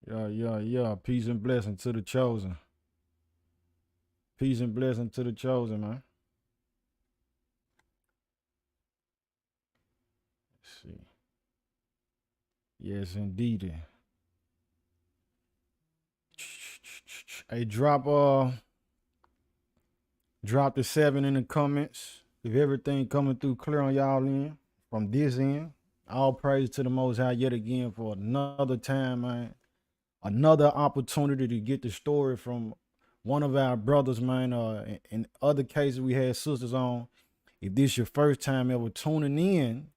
Yeah. Peace and blessing to the chosen. Peace and blessing to the chosen, man. Let's see. Yes, indeed. Hey, drop the 7 in the comments. If everything coming through clear on y'all end, from this end, all praise to the Most High yet again for another time, man. Another opportunity to get the story from one of our brothers, man. In other cases, we had sisters on. If this your first time ever tuning in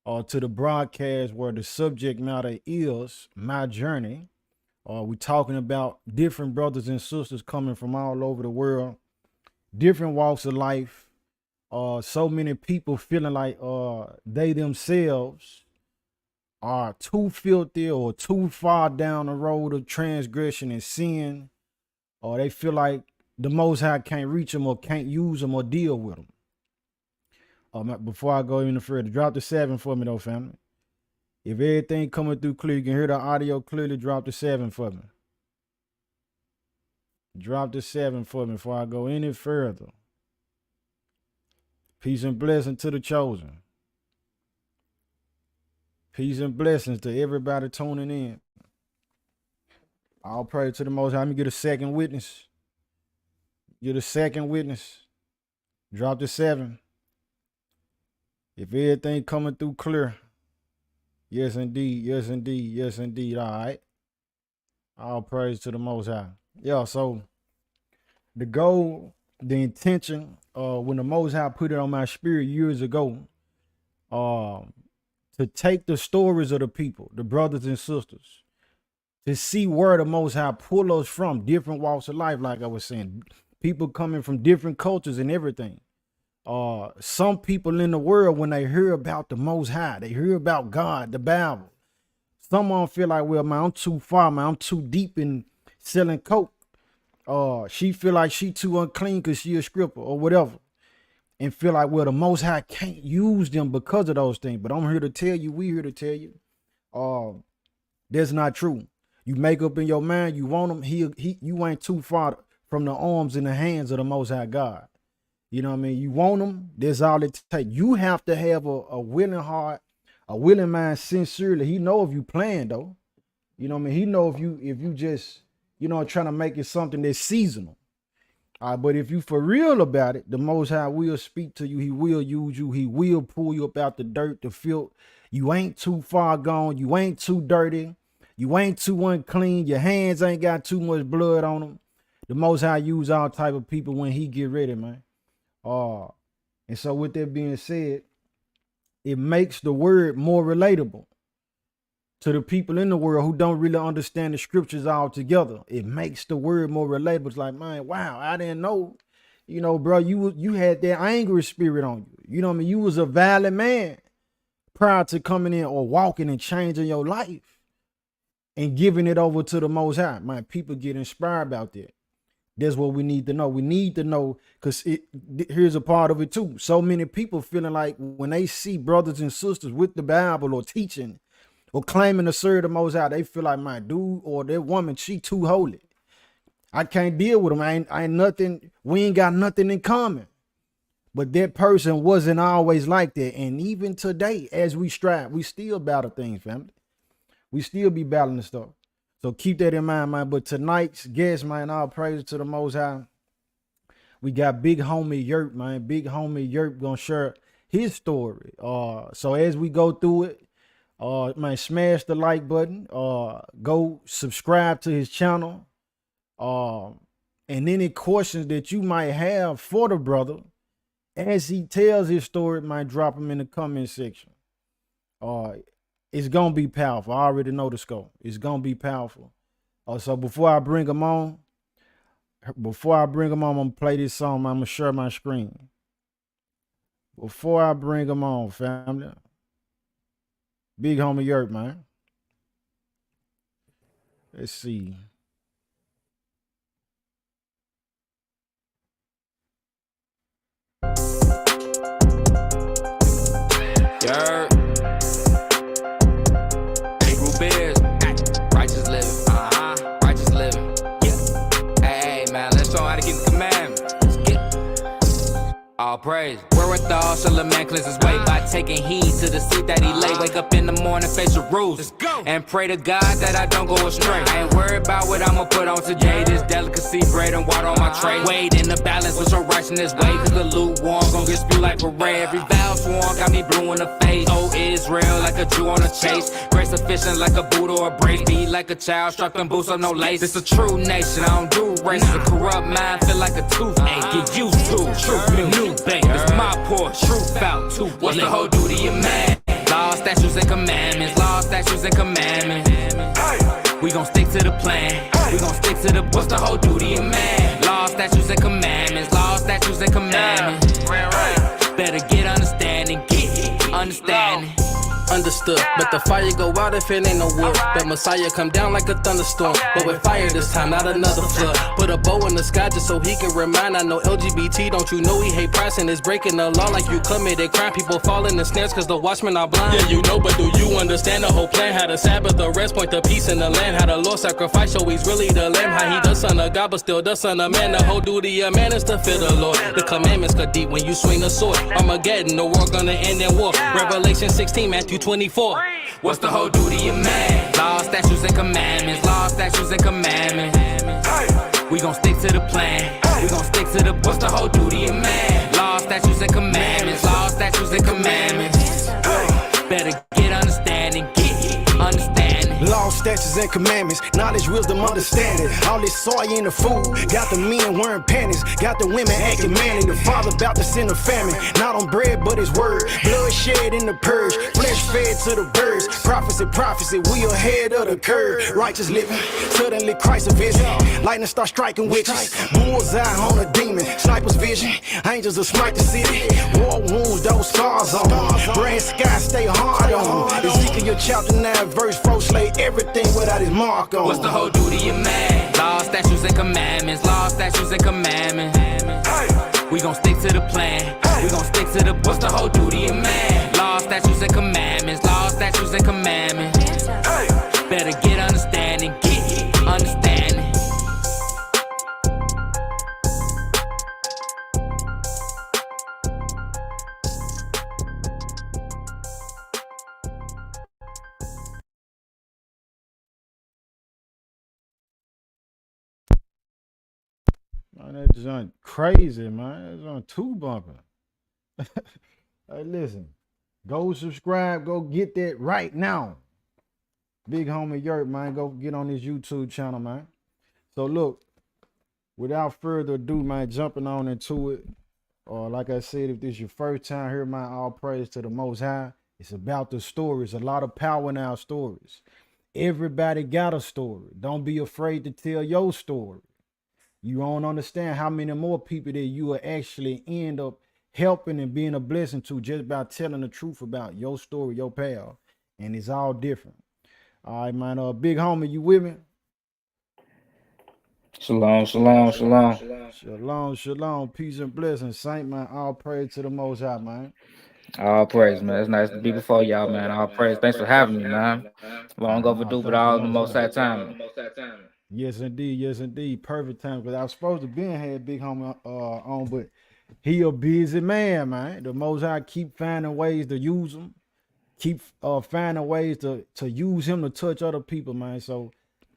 to the broadcast where the subject matter is my journey, we talking about different brothers and sisters coming from all over the world, different walks of life. So many people feeling like they themselves are too filthy or too far down the road of transgression and sin, or they feel like the Most High can't reach them or can't use them or deal with them. Before I go any further, drop the 7 for me though, family. If everything coming through clear, you can hear the audio clearly, drop the 7 for me. Drop the 7 for me before I go any further. Peace and blessing to the chosen. Peace and blessings to everybody tuning in. All praise to the Most High. Let me get a second witness. Get a second witness. Drop the 7. If everything coming through clear. Yes, indeed. Yes, indeed. Yes, indeed. All right. All praise to the Most High. Yeah, so the goal, the intention, when the Most High put it on my spirit years ago, to take the stories of the people, the brothers and sisters, to see where the Most High pull us from, different walks of life, like I was saying, people coming from different cultures and everything. Some people in the world, when they hear about the Most High, they hear about God, the Bible, some of them feel like, well, man, I'm too far, man, I'm too deep in selling coke. She feel like she too unclean because she a stripper or whatever, and feel like, well, the Most High can't use them because of those things. But I'm here to tell you, we here to tell you, that's not true. You make up in your mind, you want him, you ain't too far from the arms and the hands of the Most High God. You know what I mean? You want him, that's all it takes. You have to have a willing heart, a willing mind, sincerely. He know if you playing though. You know what I mean? He know if you just, trying to make it something that's seasonal. But if you for real about it, the Most High will speak to you. He will use you. He will pull you up out the dirt, the filth. You ain't too far gone. You ain't too dirty. You ain't too unclean. Your hands ain't got too much blood on them. The Most High use all type of people when he get ready, man. And so with that being said, it makes the word more relatable to the people in the world who don't really understand the scriptures altogether. It makes the word more relatable. It's like, man, wow, I didn't know, bro, you had that angry spirit on you. You know what I mean? You was a violent man prior to coming in or walking and changing your life and giving it over to the Most High. Man, people get inspired about that. That's what we need to know. We need to know, because here's a part of it too. So many people feeling like when they see brothers and sisters with the Bible or teaching or claiming to serve the Most High, they feel like, my dude or that woman, she too holy. I can't deal with them. I ain't nothing. We ain't got nothing in common. But that person wasn't always like that. And even today, as we strive, we still battle things, family. We still be battling stuff. So keep that in mind, man. But tonight's guest, man, all praise to the Most High. We got big homie Yurp, man. Big homie Yurp gonna share his story. So as we go through it, man, smash the like button. Go subscribe to his channel. And any questions that you might have for the brother as he tells his story, might drop them in the comment section. It's gonna be powerful. I already know the scope. It's gonna be powerful. So before I bring him on, I'm gonna play this song. I'm gonna share my screen. Before I bring him on, family, big homie Yurp, man. Let's see. Yurp. Righteous living. All praise. Wherewithal shall a man cleanse his way by taking heed to the seed that he lay. Wake up in the morning, face your rules, and pray to God that I don't go astray. I ain't worried about what I'ma put on today. This delicacy, bread and water on my tray. Weighed in the balance with your righteousness way, cause the lukewarm gon' get spewed like parade. Every vow sworn got me blue in the face. Oh, Israel, like a Jew on a chase. Grace sufficient like a boot or a brace. Be like a child, strap them boots up, no lace. This a true nation, I don't do races. A corrupt mind feel like a toothache. Get used to truth, new bank. This my poor truth out too. What's the whole duty of man? Law, statutes, and commandments. Law, statutes, and commandments. We gon' stick to the plan. We gon' stick to the. What's the whole duty of man? Law, statutes, and commandments. Law, statutes, and commandments. Better get understanding. Get understanding. Understood, but the fire go out if it ain't no wood. The Messiah come down like a thunderstorm, but with fire this time, not another flood. Put a bow in the sky just so he can remind. I know LGBT, don't you know he hate price and is breaking the law like you committed crime. People fall in the snares cause the watchmen are blind. Yeah, you know, but do you understand the whole plan? How the Sabbath, the rest, point the peace in the land. How the Lord sacrifice, so he's really the lamb. How he the son of God, but still the son of man. The whole duty of man is to fear the Lord. The commandments cut deep when you swing the sword. Armageddon, the war gonna end in war. Revelation 16, Matthew 24. What's the whole duty of man? Law, statutes, and commandments. Law, statutes, and commandments. We gon' stick to the plan. We gon' stick to the. What's the whole duty of man? Law, statutes, and commandments. Law, statutes, and commandments. Better get understanding. Get understanding. Law, statutes, and commandments, knowledge, wisdom, understanding. All this soy in the food, got the men wearing panties, got the women acting manly. The father about to send a famine, not on bread but his word. Blood shed in the purge, flesh fed to the birds. Prophecy, we ahead of the curve. Righteous living, suddenly Christ a vision. Lightning start striking witches, bullseye on a demon. Sniper's vision, angels will smite the city. War wounds, those scars on them. Brand sky stay hard on them. Ezekiel chapter 9 verse 4 slay everything without his mark on. What's the whole duty of man? Law, statutes, and commandments. Law, statutes, and commandments. We gon' stick to the plan. We gon' stick to the. What's the whole duty of man? Law, statutes, and commandments. Law, statutes, and commandments. Better get understanding. Get understanding. Man, that joint crazy, man. That joint too bumping. Hey, listen. Go subscribe. Go get that right now. Big homie Yurp, man. Go get on this YouTube channel, man. So look, without further ado, man, jumping on into it. Like I said, if this is your first time here, man, all praise to the Most High. It's about the stories. A lot of power in our stories. Everybody got a story. Don't be afraid to tell your story. You don't understand how many more people that you will actually end up helping and being a blessing to just by telling the truth about your story, your path. And it's all different. All right, man. Big homie, you with me? Shalom, shalom, shalom. Shalom, shalom. Peace and blessings, saint, man. All praise to the Most High, man. All praise, man. It's nice to be before y'all, man. All praise. Thanks for having me, man. Long overdue, but all the most that time. Yes, indeed. Yes, indeed. Perfect time. Because I was supposed to be in here, big homie, on, but he a busy man, man. The Most High keep finding ways to use him. Keep finding ways to use him to touch other people, man. So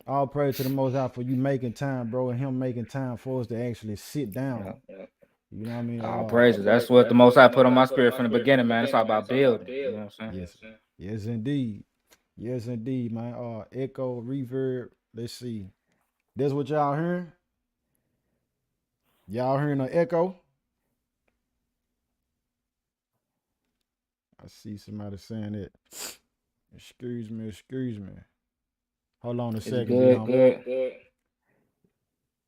all praise to the Most High for you making time, bro, and him making time for us to actually sit down. You know what I mean? All praises. That's what the Most High put on my spirit from the beginning, man. It's all about building. You know what I'm saying? Yes, yes, indeed. Yes, indeed, man. Echo, reverb. Let's see. That's what y'all hearing? Y'all hearing an echo? I see somebody saying it. Excuse me. Hold on a second. Good.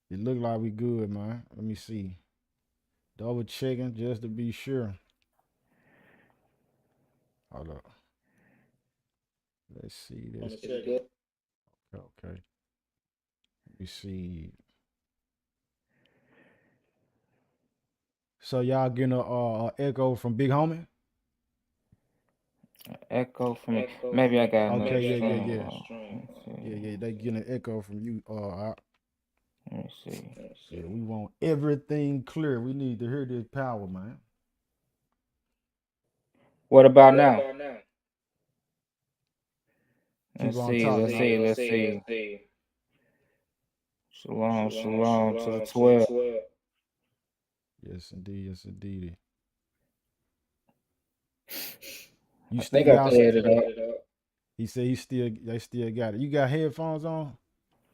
It look like we good, man. Let me see. Double checking just to be sure. Hold up. Let's see this. Okay. Let me see. So y'all getting a echo from Big Homie? Echo from me. Maybe I got okay. Yeah. Yeah. They getting an echo from you. Let me see. Yeah, we want everything clear. We need to hear this power, man. What about now? Keep Let's on see, talking. let's see, let's see. Shalom, shalom to the 12. Yes, indeed. Yes, indeed. You I still think I y'all. cleared it up. He said they still got it. You got headphones on?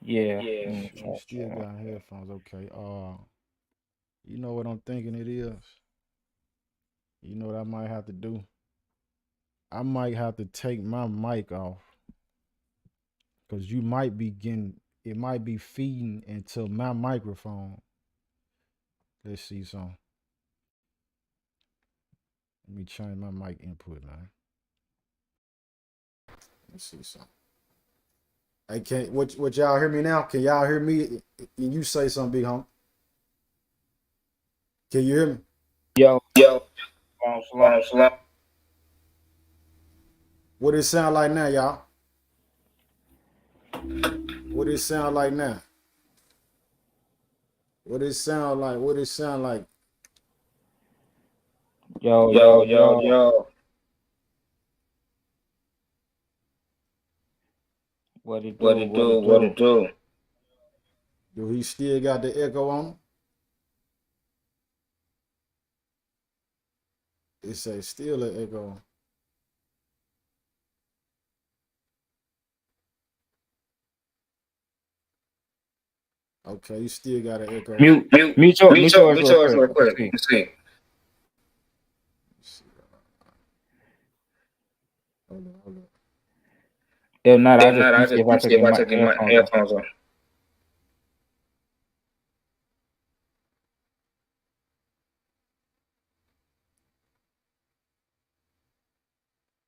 Yeah. You still got headphones. Okay. You know what I'm thinking it is? You know what I might have to do? I might have to take my mic off because you might be getting it might be feeding into my microphone. Let's see some. Let me change my mic input, man. Let's see some. Hey, can what y'all hear me now? Can y'all hear me? Can you say something, big home? Can you hear me? Yo, shalom, shalom. What it sound like now, y'all? What it sound like now? What it sound like? What it sound like? Yo. What it do? What it do? Do he still got the echo on? It say still an echo. Okay, you still got an echo. Mute yours real quick. Let's see. Hold on. If not, I just see if I took my headphones off.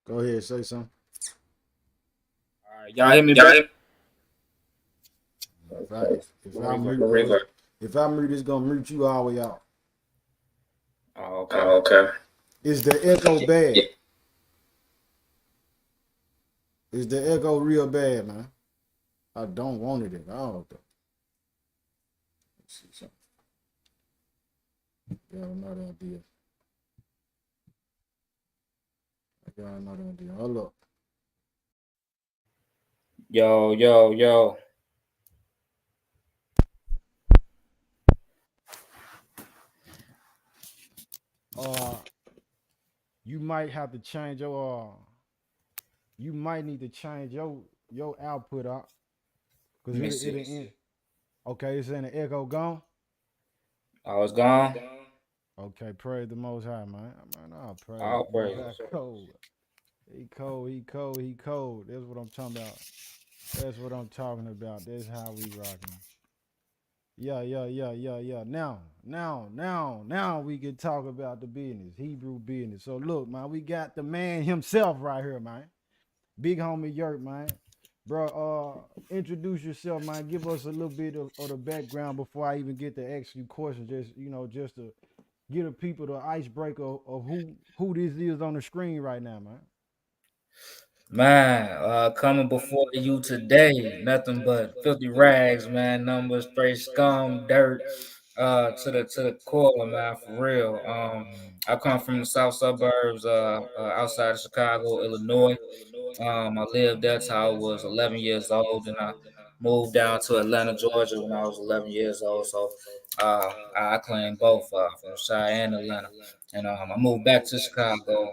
Go ahead, say something. All right, y'all hear me back? If I mute, it's gonna mute you all the way out. Oh, okay. Is the echo bad? Is the echo real bad, man? I don't want it at all, though. Let's see something. Got another idea. Hold up. Yo. Uh, you might have to change your you might need to change your output out because Let me it'll see. end. Okay, it's in the echo gone. Oh, it's gone? Okay, praise the Most High, man. Man, I'll praise All the Most praise. High. Cold. He cold. That's what I'm talking about. That's what I'm talking about. That's how we rocking. Yeah. Now we can talk about the business, Hebrew business. So look, man, we got the man himself right here, man. Big homie Yurp, man. Bro, introduce yourself, man. Give us a little bit of the background before I even get to ask you questions. Just to get the people the icebreaker of who this is on the screen right now, man. Man, coming before you today, nothing but filthy rags, man. Numbers, straight scum, dirt, to the core, man, for real. I come from the south suburbs, outside of Chicago, Illinois. I lived there till I was 11 years old, and I moved down to Atlanta, Georgia when I was 11 years old. So I claim both from Cheyenne and Atlanta. And I moved back to Chicago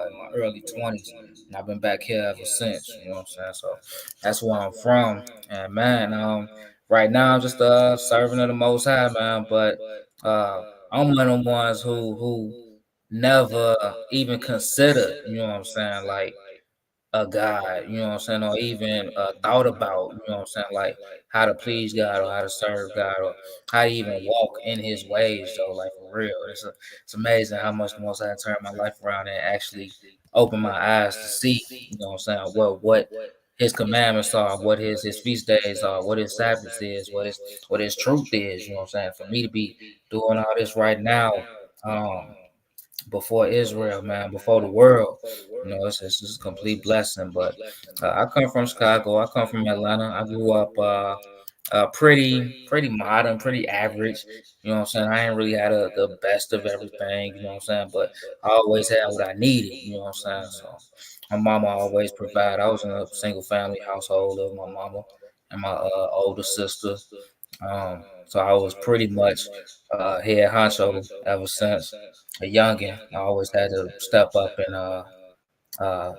in my early 20s, and I've been back here ever since. You know what I'm saying? So that's where I'm from. And man, right now I'm just serving of the Most High, man. But I'm one of the ones who never even considered. You know what I'm saying? Like a God, you know what I'm saying, or even thought about, you know what I'm saying, like how to please God or how to serve God or how to even walk in His ways. So, like for real, it's amazing how much the Most High turned my life around and actually opened my eyes to see, you know what I'm saying, what His commandments are, what His feast days are, what His Sabbath is, what His truth is. You know what I'm saying. For me to be doing all this right now. Before Israel, man, before the world. You know, it's just a complete blessing. But I come from Chicago. I come from Atlanta. I grew up pretty modern, pretty average. You know what I'm saying? I ain't really had the best of everything, you know what I'm saying? But I always had what I needed, you know what I'm saying? So my mama always provided. I was in a single family household of my mama and my older sister. So I was pretty much head honcho ever since a youngin. I always had to step up and uh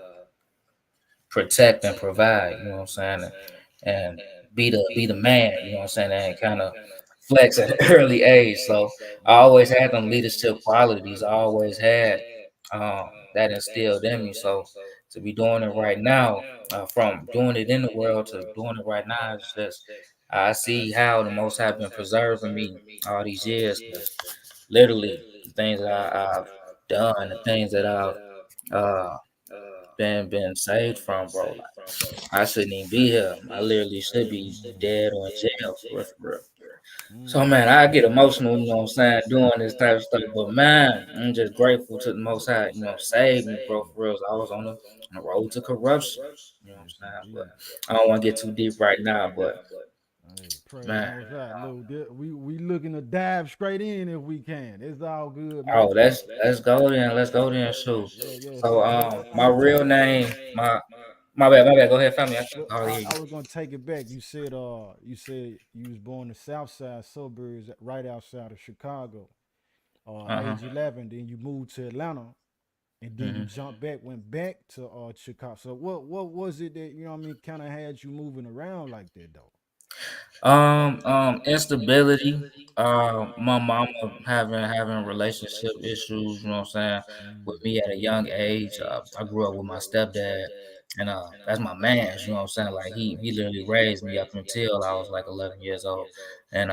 protect and provide, you know what I'm saying, and be the man, you know what I'm saying, and kind of flex at an early age. So I always had them leadership qualities. I always had that instilled in me. So to be doing it right now, from doing it in the world to doing it right now, it's just I see how the Most have been preserving me all these years. Because literally, the things that I've done, the things that I've uh, been saved from, bro. Like I shouldn't even be here. I literally should be dead or in jail for real, for real. So Mm. man, I get emotional, you know what I'm saying, doing this type of stuff. But man, I'm just grateful to the Most High, you know, saved me, bro, for real. I was on the road to corruption, you know what I'm Yes, saying. But indeed. I don't want to get too deep right now. But Hey, praise the man, Most High. Look, we looking to dive straight in if we can. It's all good, man. oh, let's go then, shoot. Yeah, yeah. So I'm my gonna take real it back. name, my bad. Go ahead, family. I Well, can hardly hear I you. was gonna take it back. You said you was born in the South Side suburbs, right outside of Chicago. Uh huh. Age 11. Then you moved to Atlanta, and then you Mm-hmm. jumped back, went back to Chicago. So what was it that you know what I mean kind of had you moving around like that though? Instability. My mama having relationship issues. You know what I'm saying? With Mm. me at a young age. I grew up with my stepdad, and that's my man's. You know what I'm saying? Like he literally raised me up until I was like 11 years old, and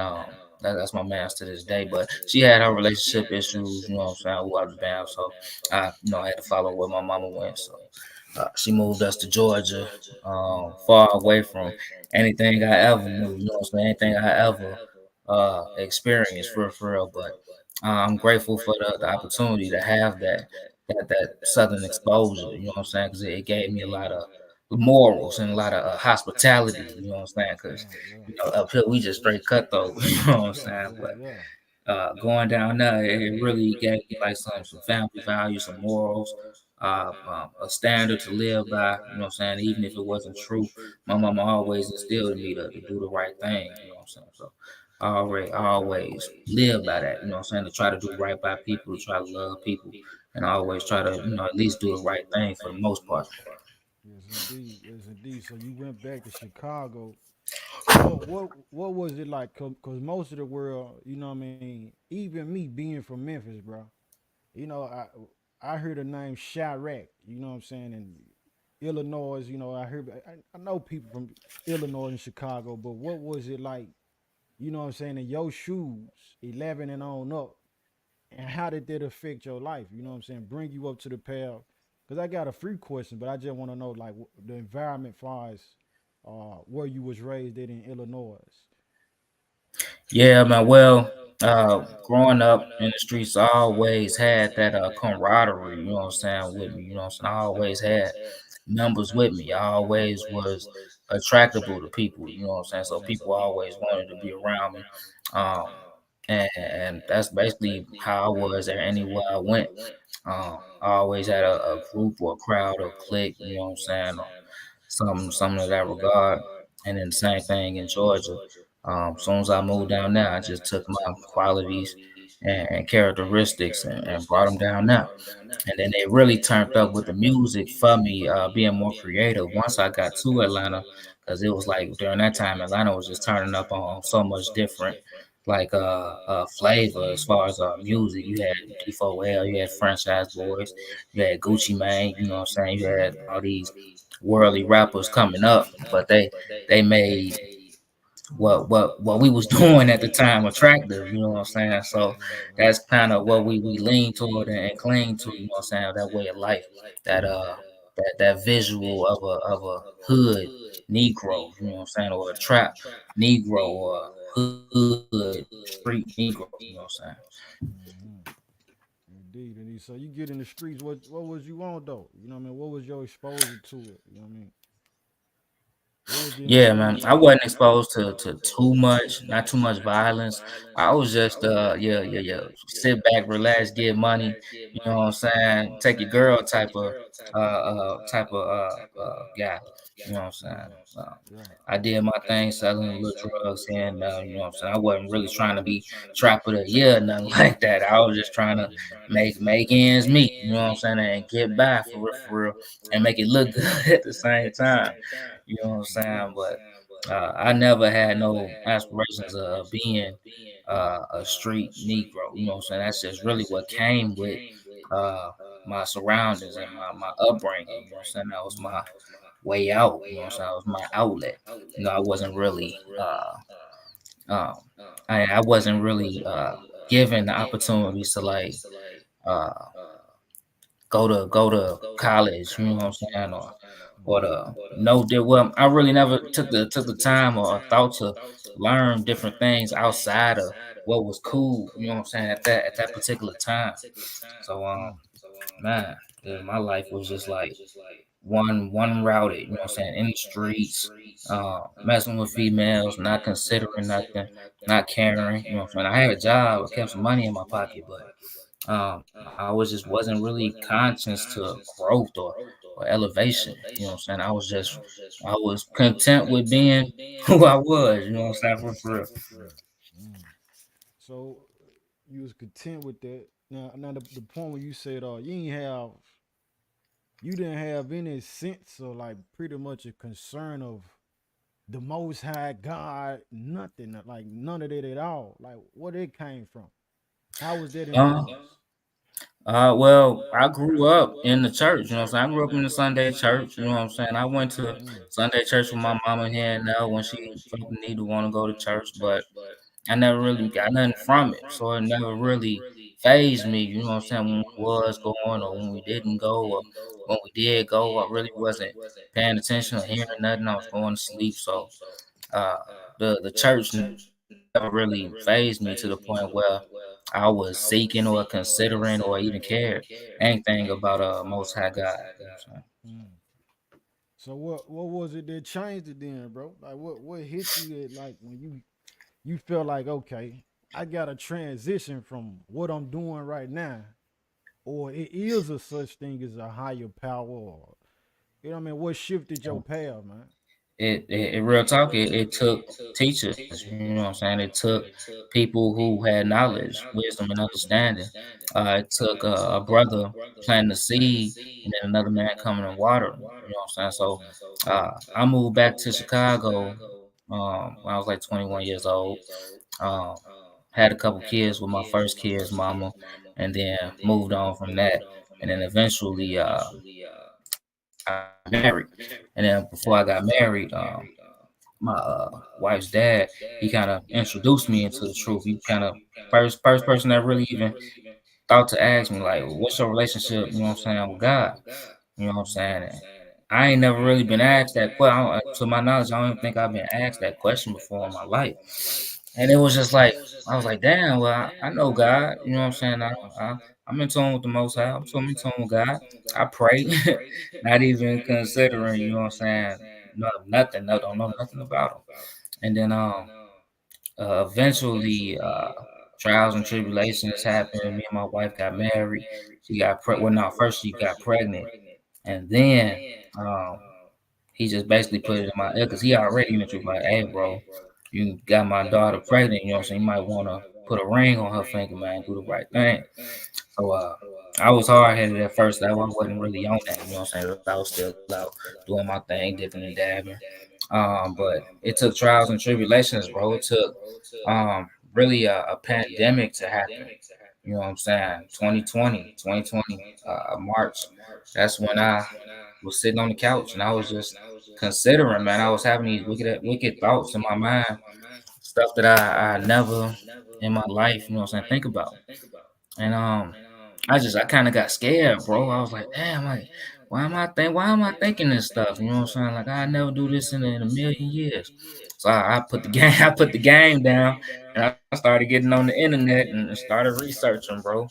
that's my man's to this day. But she had her relationship issues. You know what I'm saying? Who out the band, so I had to follow where my mama went. So she moved us to Georgia, far away from anything I ever knew, you know what I'm saying? Anything I ever experienced for real. But I'm grateful for the opportunity to have that southern exposure, you know what I'm saying? Because it gave me a lot of morals and a lot of hospitality, you know what I'm saying? Because Yeah, you know up here we just straight cutthroat, you know what I'm yeah, saying? yeah, But yeah. going down there, it really gave me like some family values, some morals, a standard to live by. You know what I'm saying? Even if it wasn't true, my mama always instilled in me to do the right thing. You know what I'm saying? So I always live by that. You know what I'm saying? To try to do right by people, to try to love people, and I always try to at least do the right thing for the most part. Yes, indeed. Yes, indeed. So you went back to Chicago. So what was it like? Cause most of the world, you know what I mean. Even me being from Memphis, bro. You know, I heard the name Chirac. You know what I'm saying? And Illinois. You know, I know people from Illinois and Chicago. But what was it like? You know what I'm saying? In your shoes, 11 and on up, and how did that affect your life? You know what I'm saying? Bring you up to the path. Because I got a free question, but I just want to know like the environment far as where you was raised at in Illinois. Yeah, man. Well, growing up in the streets, I always had that camaraderie. You know what I'm saying with me. You know what I'm saying. I always had members with me. I always was attractable to people. You know what I'm saying. So people always wanted to be around me. Um, and that's basically how I was there anywhere I went. I always had a group or a crowd or clique. You know what I'm saying. Or something of that regard. And then the same thing in Georgia. As soon as I moved down there, I just took my qualities and characteristics and brought them down there. And then they really turned up with the music for me, being more creative once I got to Atlanta, because it was like during that time Atlanta was just turning up on so much different like flavor as far as music. You had D4L, you had Franchise Boys, you had Gucci Mane, you know what I'm saying? You had all these worldly rappers coming up, but they made what we was doing at the time attractive, you know what I'm saying? So that's kind of what we lean toward and cling to, you know what I'm saying, that way of life, that that visual of a hood Negro, you know what I'm saying, or a trap Negro or a hood street Negro, you know what I'm saying? Mm-hmm. Indeed, indeed. So you get in the streets. What was you on though? You know what I mean? What was your exposure to it? You know what I mean? What was the Yeah, man. experience I like? wasn't exposed to too much, not too much violence. I was just yeah. Sit back, relax, get money. You know what I'm saying? Take your girl type of guy. You know what I'm saying? Um, Yeah. I did my thing selling little drugs and you know what I'm saying? I wasn't really trying to be trap of the year or nothing like that. I was just trying to make ends meet, you know what I'm saying, and get by for real and make it look good at the same time. You know what I'm saying? But I never had no aspirations of being a street Negro. You know what I'm saying? That's just really what came with uh, my surroundings and my upbringing. You know what I'm saying? That was my way out. You know what I'm saying? That was my outlet. You know, I wasn't really um, I wasn't really given the opportunities to like uh, go to college. You know what I'm saying? Or the no did well. I really never took the time or thought to learn different things outside of what was cool. You know what I'm saying at that particular time. So man, yeah, my life was just like one routed. You know what I'm saying? In the streets, messing with females, not considering nothing, not caring. You know what I'm saying? I had a job, I kept some money in my pocket, but I was just wasn't really conscious to growth or elevation. You know what I'm saying? I was content with being who I was. You know what I'm saying? For real. Mm. So you was content with that. Now the point where you said, you didn't have any sense or like pretty much a concern of the Most High God, nothing like none of that at all. Like where it came from? How was that Uh, influence? well, I grew up in the church. You know what I'm saying? I grew up in the Sunday church. You know what I'm saying? I went to Sunday church with my mama here and there when she felt the need to want to go to church, but I never really got nothing from it. So it never really phased me, you know what I'm saying, when we was going or when we didn't go or when we did go, I really wasn't paying attention or hearing nothing. I was going to sleep. So uh the church never really phased me to the point where I was seeking or considering or even cared anything about most high God. You know what I'm saying? Mm. So what was it that changed it then, bro? Like what hit you that like when you felt like okay, I got to transition from what I'm doing right now, or it is a such thing as a higher power, or you know what I mean? What shifted your path, man? It real talk, it took teachers, you know what I'm saying? It took people who had knowledge, wisdom, and understanding. It took a brother planting the seed and then another man coming and watering, you know what I'm saying? So I moved back to Chicago when I was like 21 years old. Um, had a couple kids with my first kid's mama, and then moved on from that. And then eventually I got married. And then before I got married, my wife's dad, he kind of introduced me into the truth. He kind of first person that really even thought to ask me like, "What's your relationship?" You know what I'm saying with God. You know what I'm saying? And I ain't never really been asked that question. To my knowledge, I don't even think I've been asked that question before in my life. And it was just like I was like, damn, well, I know God. You know what I'm saying? I'm in tune with the Most High. In tune with God. I pray, not even considering. You know what I'm saying? No, nothing. No, don't know nothing about him. And then eventually trials and tribulations happened. Me and my wife got married. She got well, no, first she got pregnant, and then um, he just basically put it in my ear because he already knew the truth. Like, hey, bro, you got my daughter pregnant. You know what I'm saying? You might want to put a ring on her finger, man. Do the right thing. So I was hard headed at first. I wasn't really on that. You know what I'm saying? I was still out doing my thing, dipping and dabbing. But it took trials and tribulations, bro. It took really a pandemic to happen. You know what I'm saying? 2020, March. That's when I was sitting on the couch and I was just considering, man. I was having these wicked thoughts in my mind, stuff that I never in my life, you know what I'm saying, think about. And I kind of got scared, bro. I was like, damn, like why am I thinking this stuff? You know what I'm saying? Like I never do this in a million years. So I put the game I put the game down and I started getting on the internet and started researching, bro.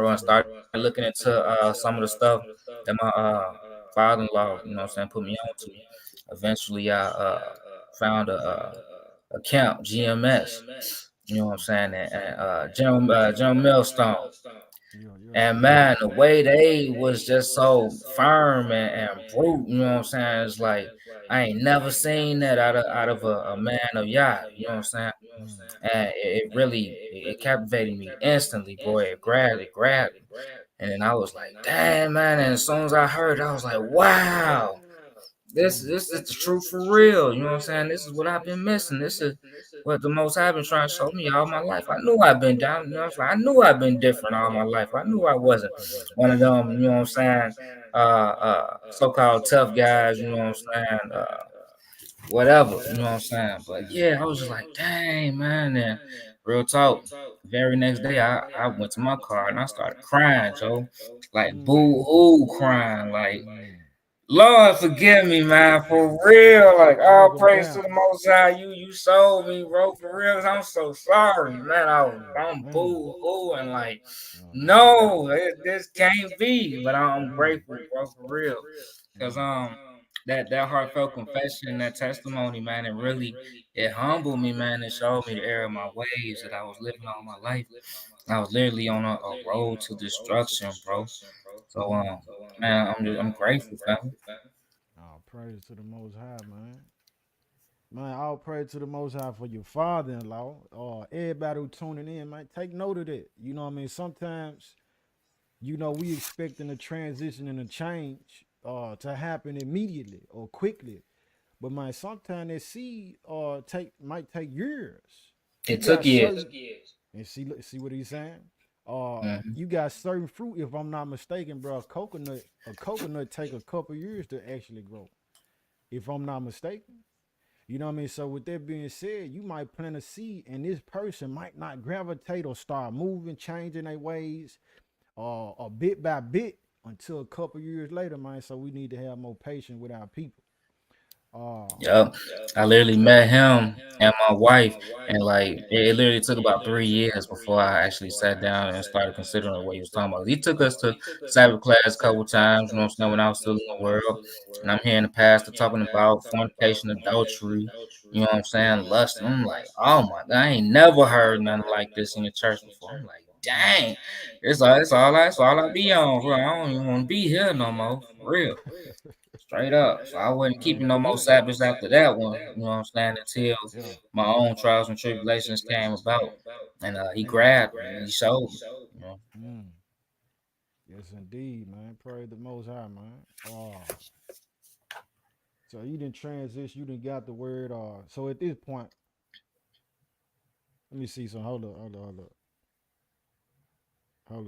I started looking into some of the stuff that my father-in-law, you know what I'm saying, put me on to. Eventually, I found a camp, GMS. You know what I'm saying? And General Millstone. You're And man, the way they was just so firm and brute, you know what I'm saying? It's like I ain't never seen that out of a man of Yah, you know what I'm saying? And it really it captivated me instantly, boy. It grabbed me. And then I was like, damn man. And as soon as I heard it, I was like, wow. This is the truth for real. You know what I'm saying? This is what I've been missing. This is what the most I've been trying to show me all my life. I knew I've been down. You know, I knew I've been different all my life. I knew I wasn't one of them. You know what I'm saying? So-called tough guys. You know what I'm saying? Whatever. You know what I'm saying? But yeah, I was just like, dang man. And real talk. Very next day, I went to my car and I started crying, Joe. Like boo hoo crying, like. Lord forgive me, man, for real. Like all no praise to doubt. the Most High. You sold me, bro, for real. I'm so sorry, man. I'm Man. boo hoo and like, No doubt. no, this can't be. But I'm grateful, bro, for real, cause that heartfelt confession, that testimony, man, it really it humbled me, man. It showed me the error of my ways that I was living all my life. I was literally on a road to destruction, bro. So man, I'm grateful, fam. All praise to the Most High, man. Man, all praise to the Most High for your father-in-law. Everybody who tuning in, man, take note of that. You know what I mean? Sometimes, we expecting a transition and a change to happen immediately or quickly. But man, sometimes that seed might take years. You It took got years. certain and see what he's saying. Mhm. You got certain fruit, if I'm not mistaken, bro. A coconut take a couple years to actually grow, if I'm not mistaken. You know what I mean? So with that being said, you might plant a seed and this person might not gravitate or start moving, changing their ways, or bit by bit until a couple years later, man. So we need to have more patience with our people. Uh, Yep. I literally met him and my wife, and like it literally took about 3 years before I actually sat down and started considering what he was talking about. He took us to Sabbath class a couple times, you know what I'm saying, when I was still in the world. And I'm hearing the pastor talking about fornication, adultery, you know what I'm saying, lust. And I'm like, oh my God, I ain't never heard nothing like this in the church before. I'm like, dang, it's all I be on, bro. I don't even want to be here no more, for real. Straight up. So I wasn't keeping no more Sabbaths after that one. You know what I'm saying? Until my own trials and tribulations came about. And he grabbed me and he showed me. You know? mm, yes, indeed, man. Praise the Most High, man. So you didn't transition. You didn't got the word. So at this point, let me see some. Hold up. Put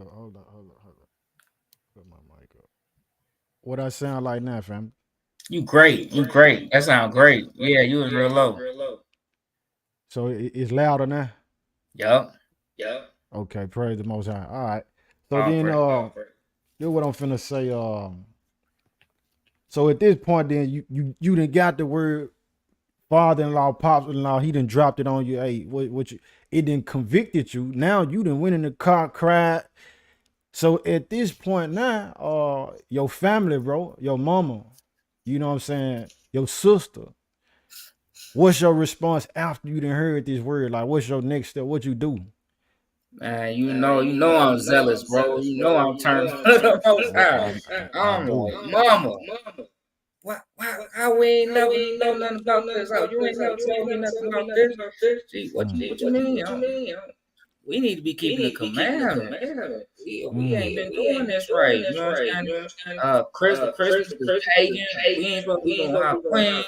my mic up. What I sound like now, fam? You great. You great. That sounds great. Yeah, you was real low. So it's louder now. Yup. Okay, praise the Most High. All right. So All then, praise. this what I'm finna say. So at this point, then you done got the word father-in-law, pops-in-law. He done dropped it on you. Hey, what you? It done convicted you. Now you done went in the car, cried. So at this point now, your family, bro, your mama, you know what I'm saying, your sister. What's your response after you done heard this word? Like, what's your next step? What you do? Man, you know I'm zealous, bro. You know I'm turned to the most high. I I'm do. like, mama. How we ain't never know nothing about this? How you ain't never told me nothing about this? Gee, what you mean? We need to be keeping the commandments. We ain't been doing this right. You know what I'm saying? Christmas is pagan. We ain't supposed to be doing Halloween.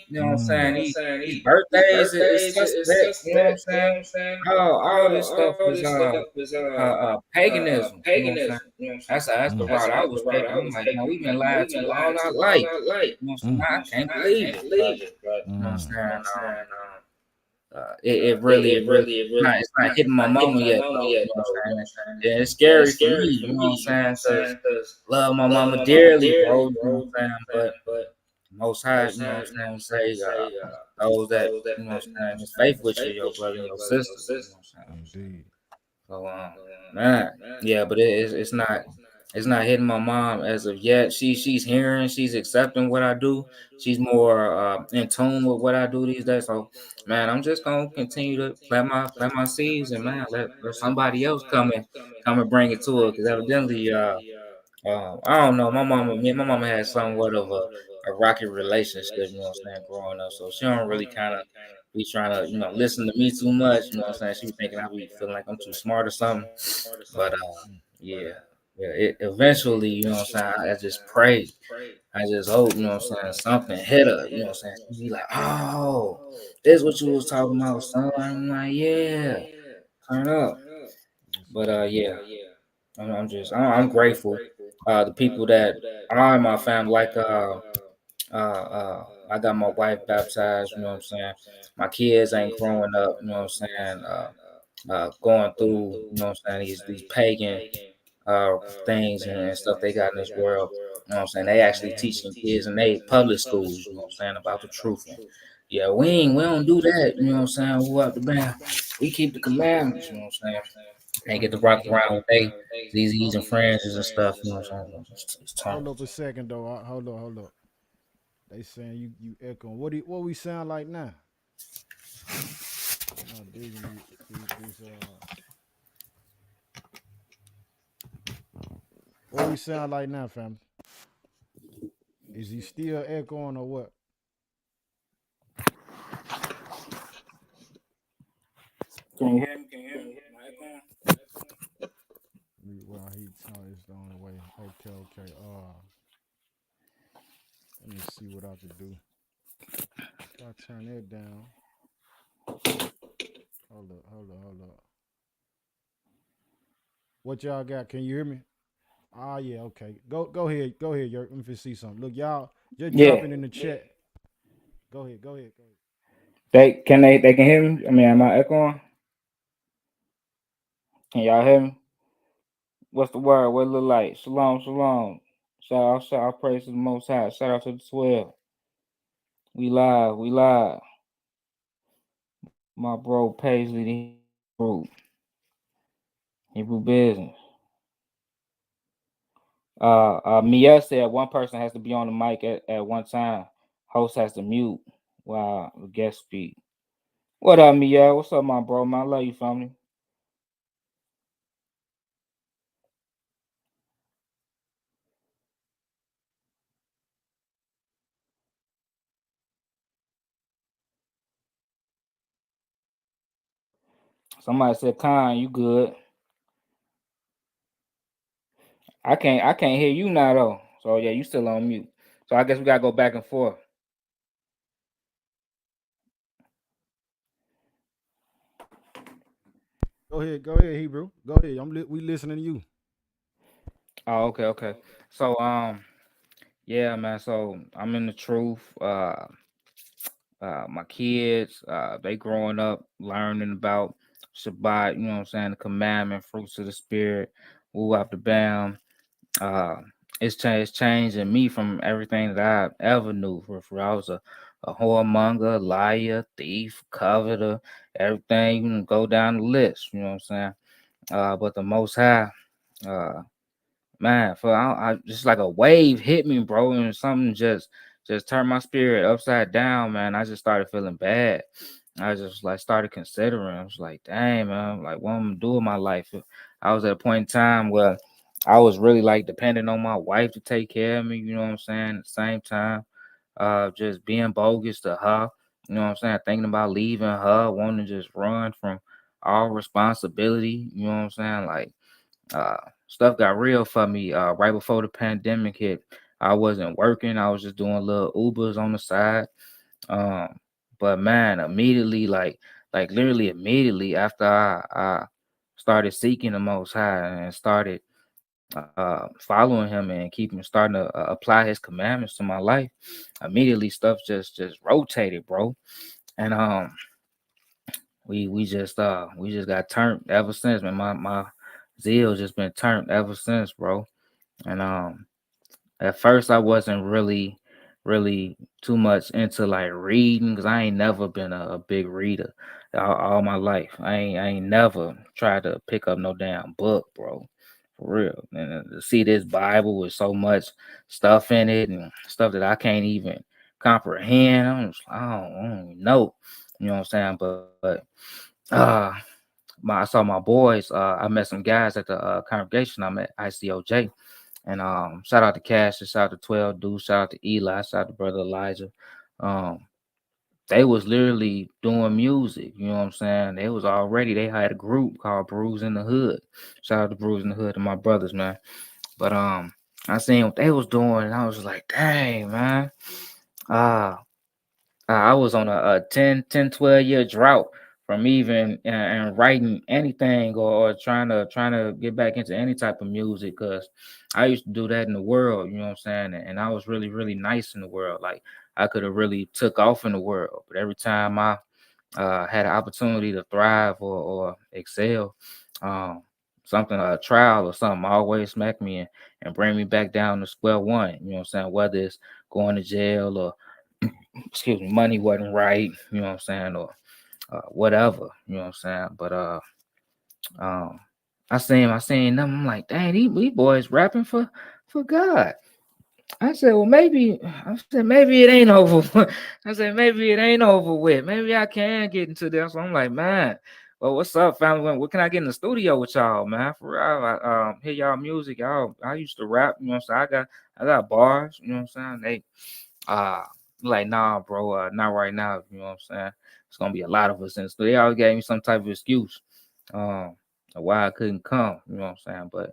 You know what I'm saying? These birthdays is suspect. You know what I'm saying? All this stuff is paganism. You know what I'm saying? That's the route I was taking. I'm like, man, we've been lied to all our life. You know what I'm saying? I can't believe it, but you know what I'm saying? It really it's not hitting my mama yet though. You know what I'm saying? Yeah, it's scary for me. You know what I'm saying? Because love my mama dearly, bro. You know what I'm saying? But Most High, you know what I'm saying? Say those that you know what I'm saying is faith with you, your brother and your sister. You know what I'm saying? Indeed. So man, yeah, but it's not. it's not hitting my mom as of yet. She's hearing, she's accepting what I do. She's more in tune with what I do these days. So, man, I'm just gonna continue to plant my seeds, and man, let somebody else come and bring it to her. Because evidently, I don't know. Me and my mama had somewhat of a rocky relationship. You know what I'm saying? Growing up, so she don't really kind of be trying to listen to me too much. You know what I'm saying? She be thinking I be feeling like I'm too smart or something. But yeah, yeah. Eventually, you know what I'm saying. I just pray. I just hope, you know what I'm saying, something hit her. You know what I'm saying? She be like, oh, this what you was talking about, son. I'm like, yeah, turn up. That's But what's up. yeah. I'm grateful. The people that are in my family, like I got my wife baptized. You know what I'm saying. My kids ain't growing up. You know what I'm saying. Going through. You know what I'm saying. These pagan uh things and stuff they got in this world. You know what I'm saying. They actually teaching kids in they public schools. You know what I'm saying about the truth. And yeah, we don't do that. You know what I'm saying. We up the band. We keep the commandments. You know what I'm saying. They get to rock around with these and friends and stuff. You know what I'm saying? It's turn. Hold up a second though. Hold up. They saying you echoing. What we sound like now? Not digging this what we sound like now, fam? Is he still echoing or what? Can you hear me? Can you hear me? Well, he telling us the only way. Okay. Let me see what I could do. If I turn that down. Hold up. What y'all got? Can you hear me? Ah, yeah, okay. Go ahead, Yurp. Let me see something. Look, y'all, just Yeah, drop it in the chat. Go ahead. they can hear me. I mean, am I echoing? Can y'all hear me? What's the word? What it look like? Shalom, shalom. Shout out, praise to the Most High. Shout out to the 12. We live. My bro Paisley, the Hebrew business. Mia said one person has to be on the mic at one time. Host has to mute while the guest speak. What up, Mia? What's up, my bro? Man, I love you, family. Somebody said, "Khan, you good?" I can't hear you now though. So yeah, you still on mute. So I guess we gotta go back and forth. Go ahead, Hebrew. Go ahead. We listening to you. Oh, okay. So yeah, man. So I'm in the truth. My kids, they growing up learning about Shabbat, you know what I'm saying, the commandment, fruits of the spirit, woo after bam. Uh it's changing me from everything that I ever knew. For I was a whoremonger, liar, thief, coveter, everything. You can go down the list, you know what I'm saying? But the most high, uh man, for I just like a wave hit me, bro, and something just turned my spirit upside down, man. I just started feeling bad. I just like started considering. I was like, dang, man, like what I'm gonna do with my life. I was at a point in time where I was really like depending on my wife to take care of me, you know what I'm saying? At the same time, just being bogus to her, you know what I'm saying? Thinking about leaving her, wanting to just run from all responsibility, you know what I'm saying? Like uh stuff got real for me right before the pandemic hit. I wasn't working. I was just doing little Ubers on the side. Um, but man, immediately, like literally immediately after I started seeking the Most High and started following Him and starting to apply His commandments to my life, immediately stuff just rotated, bro. And we just got turned ever since, man. My zeal just been turned ever since, bro. And at first I wasn't really too much into like reading because I ain't never been a big reader all my life. I ain't never tried to pick up no damn book, bro. for real. And to see this Bible with so much stuff in it and stuff that I can't even comprehend, I don't even know. You know what I'm saying? But uh I saw my boys. I met some guys at the congregation. I'm at ICOJ, and shout out to Cash, shout out to 12 Dude, shout out to Eli, shout out to brother Elijah. Um, they was literally doing music. You know what I'm saying? They had a group called Brews in the Hood. Shout out to Brews in the Hood and my brothers, man. But I seen what they was doing, and I was just like, dang, man. Ah, I was on a 12 year drought from even and writing anything or trying to get back into any type of music because I used to do that in the world, you know what I'm saying? And I was really, really nice in the world. Like I could have really took off in the world. But every time I had an opportunity to thrive or excel, um, something, a trial or something always smack me and bring me back down to square one. You know what I'm saying? Whether it's going to jail or excuse me, money wasn't right, you know what I'm saying, or whatever, you know what I'm saying. But um, I seen them. I'm like, dang, these boys rapping for God. I said, well, maybe. I said, maybe it ain't over. I said, maybe it ain't over with. Maybe I can get into this. So I'm like, man. Well, what's up, family? What can I get in the studio with y'all, man? For real, hear y'all music. Y'all, I used to rap. You know what I'm saying? I got bars. You know what I'm saying? Uh like, nah, bro, not right now. You know what I'm saying? It's gonna be a lot of us in the studio. They always gave me some type of excuse, um, of why I couldn't come. You know what I'm saying? But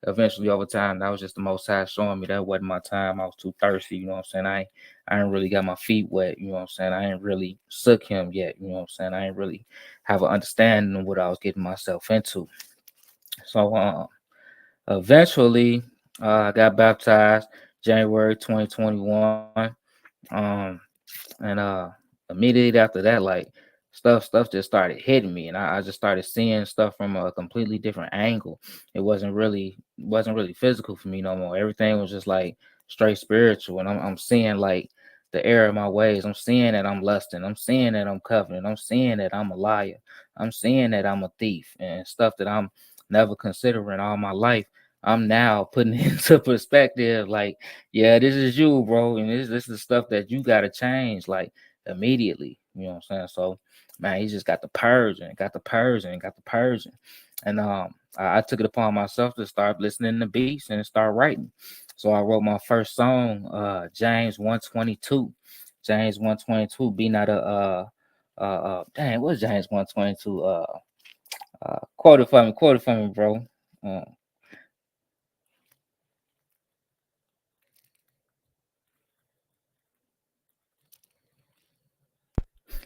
eventually, over time, that was just the Most High showing me that wasn't my time. I was too thirsty. You know what I'm saying? I ain't really got my feet wet. You know what I'm saying? I ain't really shook him yet. You know what I'm saying? I ain't really have an understanding of what I was getting myself into. So, eventually, I got baptized January 2021. Um, and immediately after that, like stuff just started hitting me, and I just started seeing stuff from a completely different angle. It wasn't really physical for me no more. Everything was just like straight spiritual, and I'm seeing like the error of my ways. I'm seeing that I'm lusting. I'm seeing that I'm coveting. I'm seeing that I'm a liar. I'm seeing that I'm a thief and stuff that I'm never considering all my life. I'm now putting it into perspective, like, yeah, this is you, bro, and this is stuff that you gotta change, like immediately. You know what I'm saying? So, man, he just got the purging, got the purging, got the purging, and I took it upon myself to start listening to beats and start writing. So I wrote my first song, James 122, James 122, be not a dang, what's James 122? Quote it for me, bro. Uh,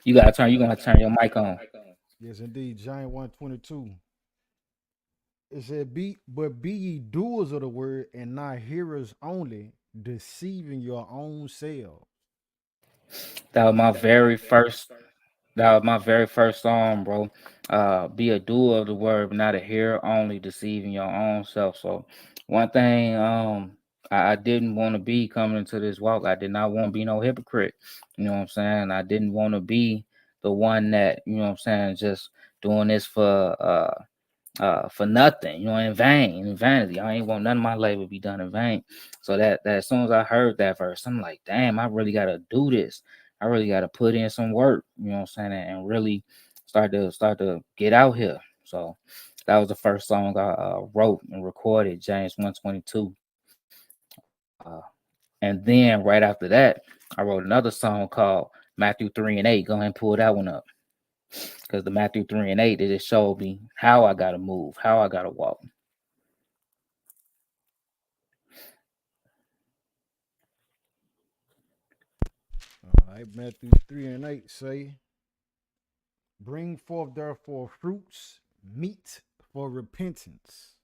you gonna turn your mic on. Yes, indeed. Giant 122. It said, be ye doers of the word and not hearers only, deceiving your own self. That was my very first. That was my very first song, bro. Be a doer of the word, but not a hearer only, deceiving your own self. So, one thing, I didn't want to be coming into this walk. I did not want to be no hypocrite. You know what I'm saying? I didn't want to be the one that, you know what I'm saying, just doing this for nothing, in vain, in vanity. I ain't want none of my labor be done in vain. So that as soon as I heard that verse, I'm like, damn, I really gotta do this. I really gotta put in some work, you know what I'm saying, and really start to get out here. So that was the first song I wrote and recorded, James 122. And then right after that, I wrote another song called Matthew 3:8. Go ahead and pull that one up. Because the Matthew 3:8, it just showed me how I gotta move, how I gotta walk. All right, Matthew 3 and 8 say, bring forth therefore fruits, meet for repentance.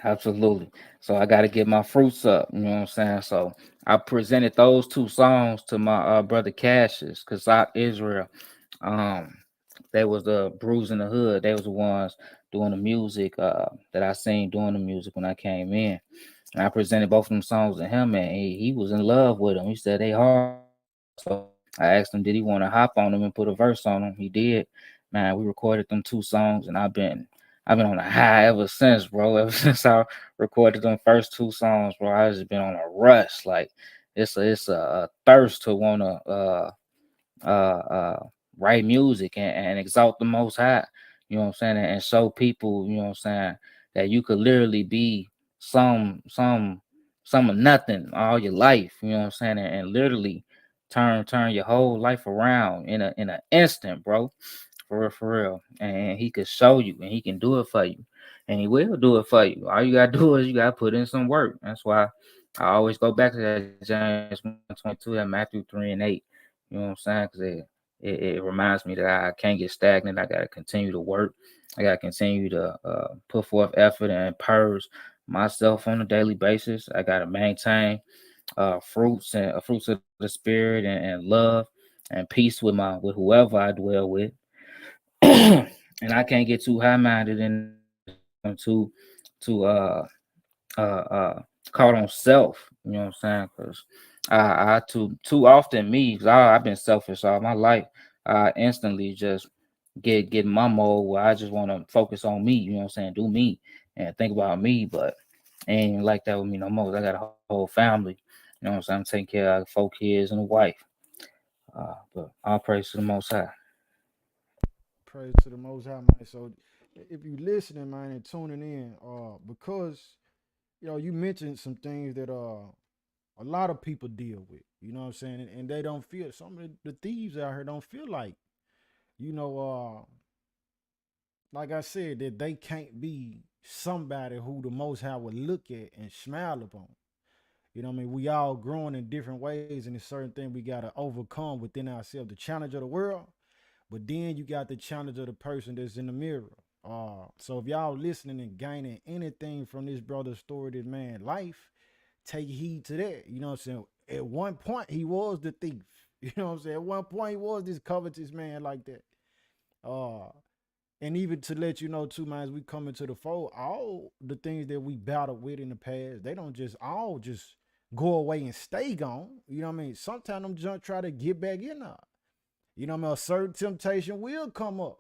Absolutely. So I got to get my fruits up. You know what I'm saying? So I presented those two songs to my brother Cassius, Kazak Israel. Um, they was the Brews in the Hood. They was the ones doing the music that I seen doing the music when I came in. And I presented both of them songs to him, and he was in love with them. He said they hard. So I asked him, did he want to hop on them and put a verse on them? He did. Man, we recorded them two songs, and I've been I've been on a high ever since, bro. Ever since I recorded them first two songs, bro, I just been on a rush. Like it's a thirst to wanna uh, uh, write music and exalt the Most High. You know what I'm saying, and show people, you know what I'm saying, that you could literally be some some of nothing all your life. You know what I'm saying, and literally turn your whole life around in an instant, bro. For real. And he could show you and he can do it for you. And he will do it for you. All you gotta do is you gotta put in some work. That's why I always go back to that James 1:22, that Matthew 3:8. You know what I'm saying? Because it reminds me that I can't get stagnant. I gotta continue to work. I gotta continue to put forth effort and purge myself on a daily basis. I gotta maintain fruits of the spirit and love and peace with whoever I dwell with. And I can't get too high minded in this because I'm too caught on self. You know what I'm saying? Because I too often me, because I've been selfish all my life. I instantly just get in my mode where I just want to focus on me. You know what I'm saying? Do me and think about me, but it ain't like that with me no more. I got a whole family. You know what I'm saying? I'm taking care of 4 kids and a wife. But all praise to the Most High. Praise to the Most High, man. So if you listening, man, and tuning in, because you mentioned some things that a lot of people deal with. You know what I'm saying, and they don't feel. Some of the thieves out here don't feel like, you know, like I said, that they can't be somebody who the Most High would look at and smile upon. You know what I mean? We all growing in different ways, and there's certain things we gotta overcome within ourselves. The challenge of the world, but then you got the challenge of the person that's in the mirror. So if y'all listening and gaining anything from this brother's story, this man life, take heed to that. You know what I'm saying? At one point he was the thief. You know what I'm saying? At one point he was this covetous man like that. Uh and even to let you know too, man, as we come into the fold, all the things that we battled with in the past, they don't just all just go away and stay gone. You know what I mean? Sometimes them junk try to get back in there. You know what I mean? A certain temptation will come up.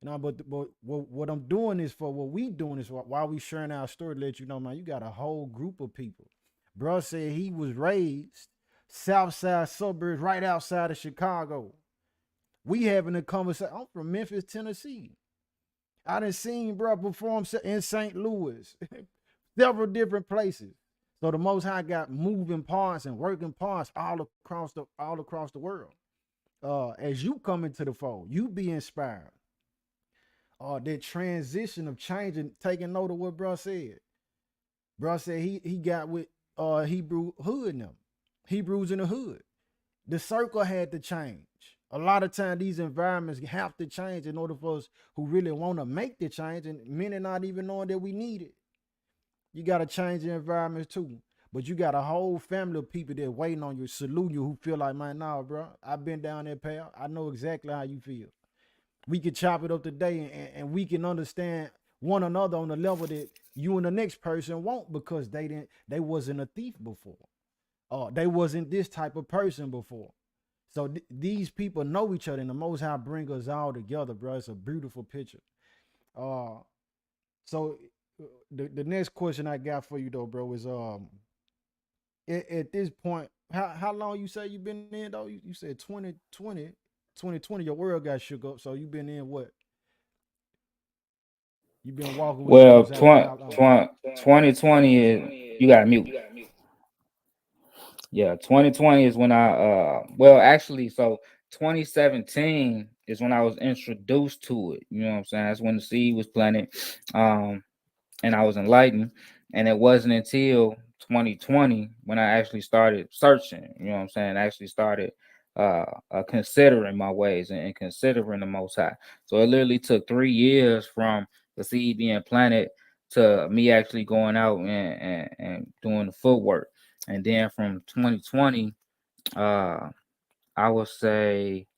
You know, but what I'm doing is for what we doing is while we sharing our story, to let you know, man, you got a whole group of people. Bro said he was raised South Side suburbs right outside of Chicago. We having a conversation. I'm from Memphis, Tennessee. I done seen bro perform in St. Louis, several different places. So the Most High got moving parts and working parts all across the world. As you come into the fold, you be inspired. That transition of changing, taking note of what bro said. Bro said he got with Hebrew hood in them, Hebrews in the hood. The circle had to change. A lot of time these environments have to change in order for us who really want to make the change, and many not even knowing that we need it. You got to change the environments too. But you got a whole family of people that waiting on you, salute you, who feel like, man, nah, bro, I've been down that path. I know exactly how you feel. We can chop it up today, and we can understand one another on the level that you and the next person won't, because they wasn't a thief before. They wasn't this type of person before. So these people know each other, and the Most High bring us all together, bro. It's a beautiful picture. Uh, so the next question I got for you though, bro, is at this point, how long you say you been in though? You said 2020, your world got shook up. So you been in what? You been walking with the Well, Most High for how long? 2020 is, you got to mute. Yeah, 2020 is when well, actually, so 2017 is when I was introduced to it. You know what I'm saying? That's when the seed was planted. Um and I was enlightened. And it wasn't until 2020 when I actually started searching, you know what I'm saying? I actually started considering my ways and considering the Most High. So it literally took 3 years from the seed being planted to me actually going out and doing the footwork. And then from 2020, uh, I would say,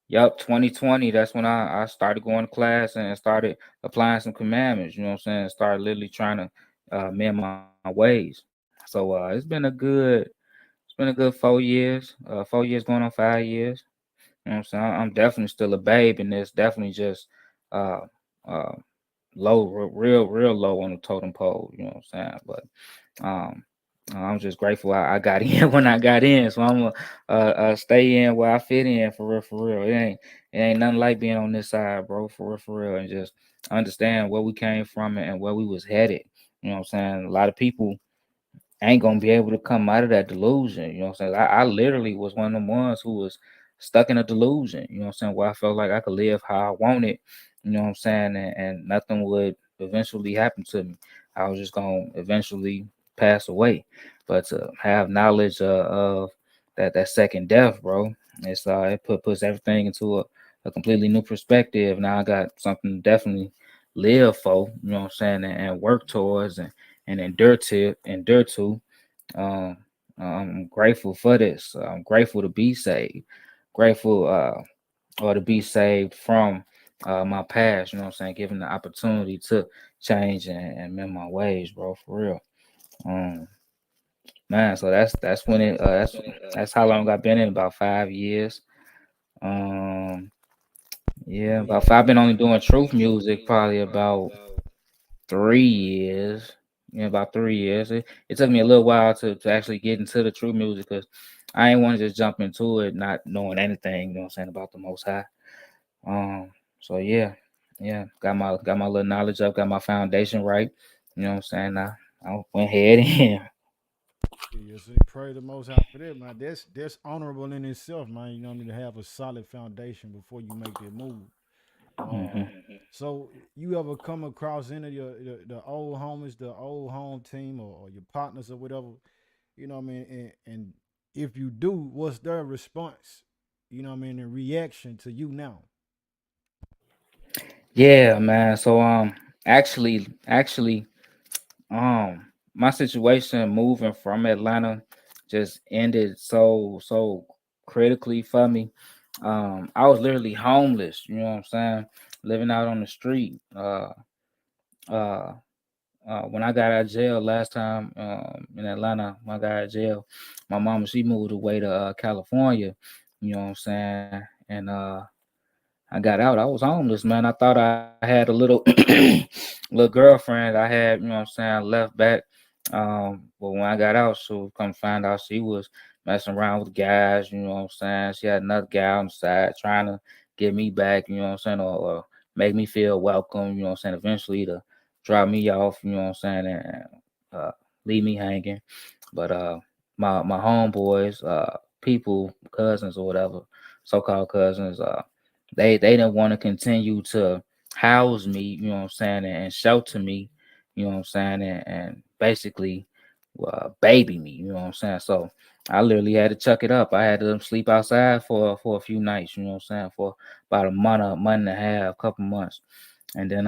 yep, 2020. That's when I started going to class and started applying some commandments. You know what I'm saying? Started literally trying to mend my ways. So it's been a good 4 years. 4 years going on 5 years. You know what I'm saying? I'm definitely still a babe in this. Definitely just uh, uh, low, real low on the totem pole. You know what I'm saying? But um, I'm just grateful I got in when I got in, so I'm gonna stay in where I fit in for real, for real. It ain't nothing like being on this side, bro, for real, and just understand where we came from and where we was headed. You know what I'm saying? A lot of people ain't gonna be able to come out of that delusion. You know what I'm saying? I literally was one of them ones who was stuck in a delusion, you know what I'm saying, where I felt like I could live how I wanted, you know what I'm saying, and nothing would eventually happen to me. I was just gonna eventually pass away. But to have knowledge of that second death, bro, puts everything into a completely new perspective. Now I got something to definitely live for, you know what I'm saying, and work towards and endure to. Um, I'm grateful for this. I'm grateful to be saved. Grateful or to be saved from my past. You know what I'm saying? Given the opportunity to change and mend my ways, bro. For real. Um, man. So that's when it. That's how long I've been in. About 5 years. Um, yeah, about five. I've been only doing truth music probably about 3 years. Yeah, about 3 years. It took me a little while to actually get into the true music because I ain't want to just jump into it not knowing anything, you know what I'm saying, about the most high. Um so yeah, got my little knowledge up, got my foundation right. You know what I'm saying? I went ahead and Yes, sir. Pray the most high for that, man. That's honorable in itself, man. You know what I mean, to have a solid foundation before you make that move. hmm So you ever come across any of the old homies, the old home team, or your partners or whatever? You know what I mean, and if you do, what's their response? You know what I mean, in reaction to you now. yeah, man. So actually my situation moving from Atlanta just ended so critically for me. I was literally homeless, you know what I'm saying? Living out on the street. Uh when I got out of jail last time in Atlanta, when I got out of jail, my mama she moved away to California, you know what I'm saying? And I got out. I was homeless, man. I thought I had a little little girlfriend I had, you know what I'm saying, left back. But when I got out, so come find out she was messing around with guys, you know what I'm saying. She had another guy on the side trying to get me back, you know what I'm saying, or make me feel welcome, you know what I'm saying, eventually to drop me off, you know what I'm saying, and uh, leave me hanging. But my homeboys, people, cousins or whatever, so called cousins, they didn't want to continue to house me, you know what I'm saying, and shelter me, you know what I'm saying, and basically baby me, you know what I'm saying. So I literally had to chuck it up. I had to sleep outside for a few nights, you know what I'm saying, for about a month and a half, couple months. And then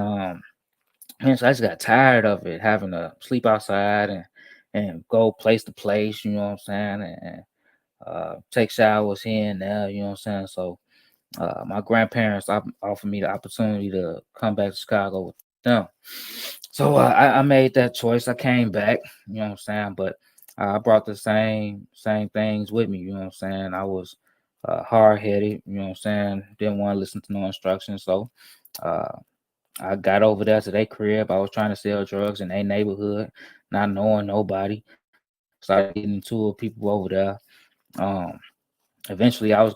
hence I just got tired of it, having to sleep outside and go place to place, you know what I'm saying, and take showers here and there, you know what I'm saying. So my grandparents offered me the opportunity to come back to Chicago with them. So I made that choice. I came back, you know what I'm saying, but I brought the same things with me, you know what I'm saying. I was hard headed, you know what I'm saying. Didn't want to listen to no instructions, so uh, I got over there to their crib. I was trying to sell drugs in their neighborhood, not knowing nobody. Started getting into it, people over there. Um, Eventually, I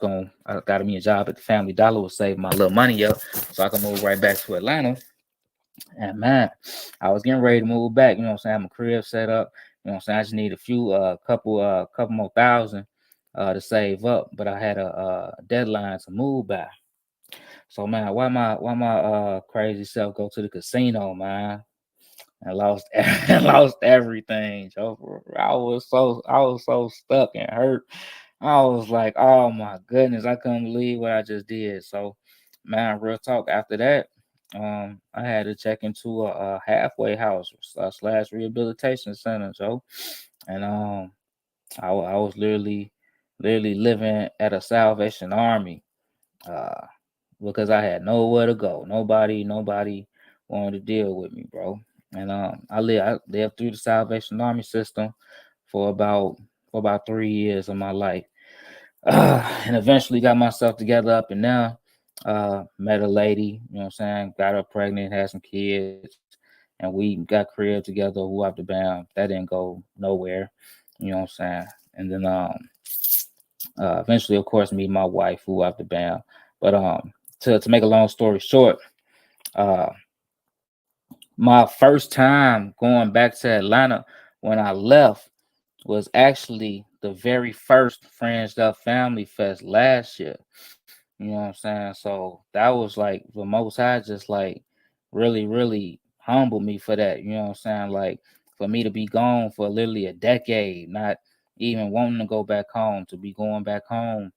got me a job at the Family Dollar, was saving my little money up so I could move right back to Atlanta. And man, I was getting ready to move back. You know what I'm saying? I have my crib set up. You know what I'm saying? I just need a few, couple more thousand to save up, but I had a deadline to move by. So man, why my crazy self go to the casino, man? And lost lost everything, Joe. I was so stuck and hurt. I was like, oh my goodness, I couldn't believe what I just did. So, man, real talk. After that, I had to check into a halfway house slash rehabilitation center, Joe. And I was literally living at a Salvation Army. Uh, because I had nowhere to go. Nobody wanted to deal with me, bro. And I lived through the Salvation Army system for about for about 3 years of my life. And eventually got myself together up and now. Met a lady, you know what I'm saying, got her pregnant, had some kids, and we got crib together, who after bam, that didn't go nowhere, you know what I'm saying. And then eventually of course meet my wife, who after bam. But to make a long story short, uh my first time going back to Atlanta when I left was actually the very first Friends Up Family Fest last year. You know what I'm saying? So that was like the most high just like really, really humbled me for that. You know what I'm saying? Like for me to be gone for literally a decade, not even wanting to go back home, to be going back home,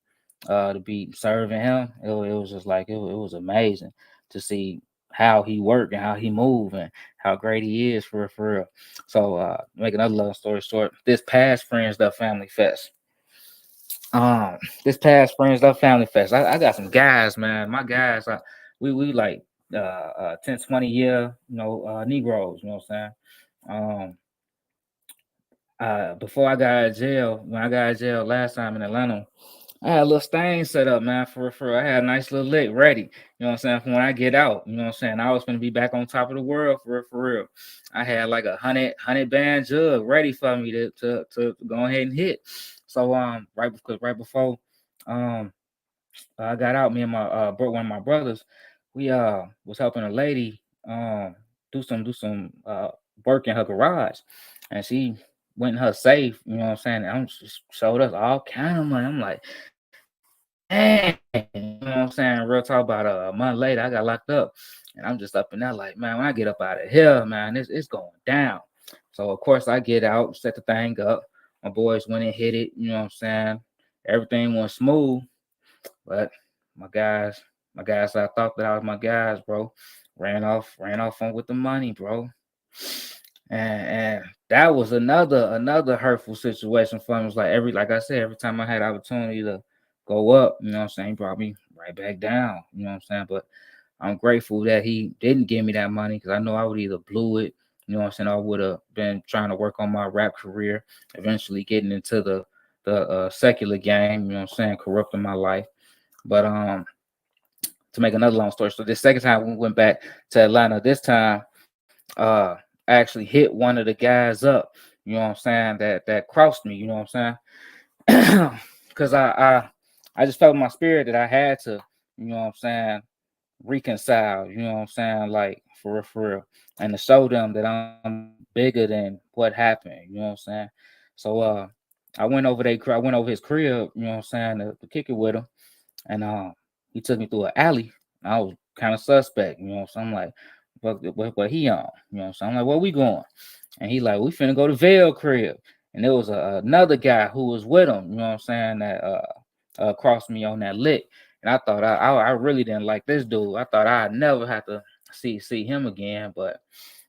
to be serving him, it was just like it was amazing to see how he worked and how he moved and how great he is for real. So make another long story short, this past Friends Up Family Fest. This past Friends Up Family Fest, I got some guys, man. My guys, we like 10, 20 year, Negroes, you know what I'm saying? Before I got out of jail, when I got out of jail last time in Atlanta, I had a little stain set up, man, for I had a nice little lick ready. You know what I'm saying? For when I get out, you know what I'm saying? I was gonna be back on top of the world for real. I had like a hundred band jug ready for me to go ahead and hit. So right before um I got out, me and my one of my brothers, we was helping a lady do some work in her garage, and she went in her safe. You know what I'm saying? I'm just showed us all kind of money. I'm like, dang, you know what I'm saying? Real talk, about a month later, I got locked up, and I'm just up in there like, man, when I get up out of here, man, it's going down. So of course I get out, set the thing up. My boys went and hit it. You know what I'm saying? Everything went smooth. But my guys, my guys, I thought that I was my guys, bro. Ran off on with the money, bro. And that was another hurtful situation for me. It was like like I said, every time I had opportunity to go up, you know what I'm saying, he brought me right back down. You know what I'm saying? But I'm grateful that he didn't give me that money because I know I would either blew it, you know what I'm saying, I would have been trying to work on my rap career, eventually getting into the secular game, you know what I'm saying, corrupting my life. But to make another long story, so the second time we went back to Atlanta, this time I actually hit one of the guys up, you know what I'm saying, that crossed me, you know what I'm saying? Cause I just felt in my spirit that I had to, you know what I'm saying, reconcile, you know what I'm saying, like for real, and to show them that I'm bigger than what happened, you know what I'm saying. So I went over his crib, you know what I'm saying, to kick it with him, and he took me through an alley. I was kind of suspect, you know. So I'm like, what he on? You know, so I'm like, where we going? And he like, we finna go to Vail crib. And there was another guy who was with him, you know what I'm saying, that crossed me on that lick. And I thought I really didn't like this dude. I thought I'd never have to see him again. But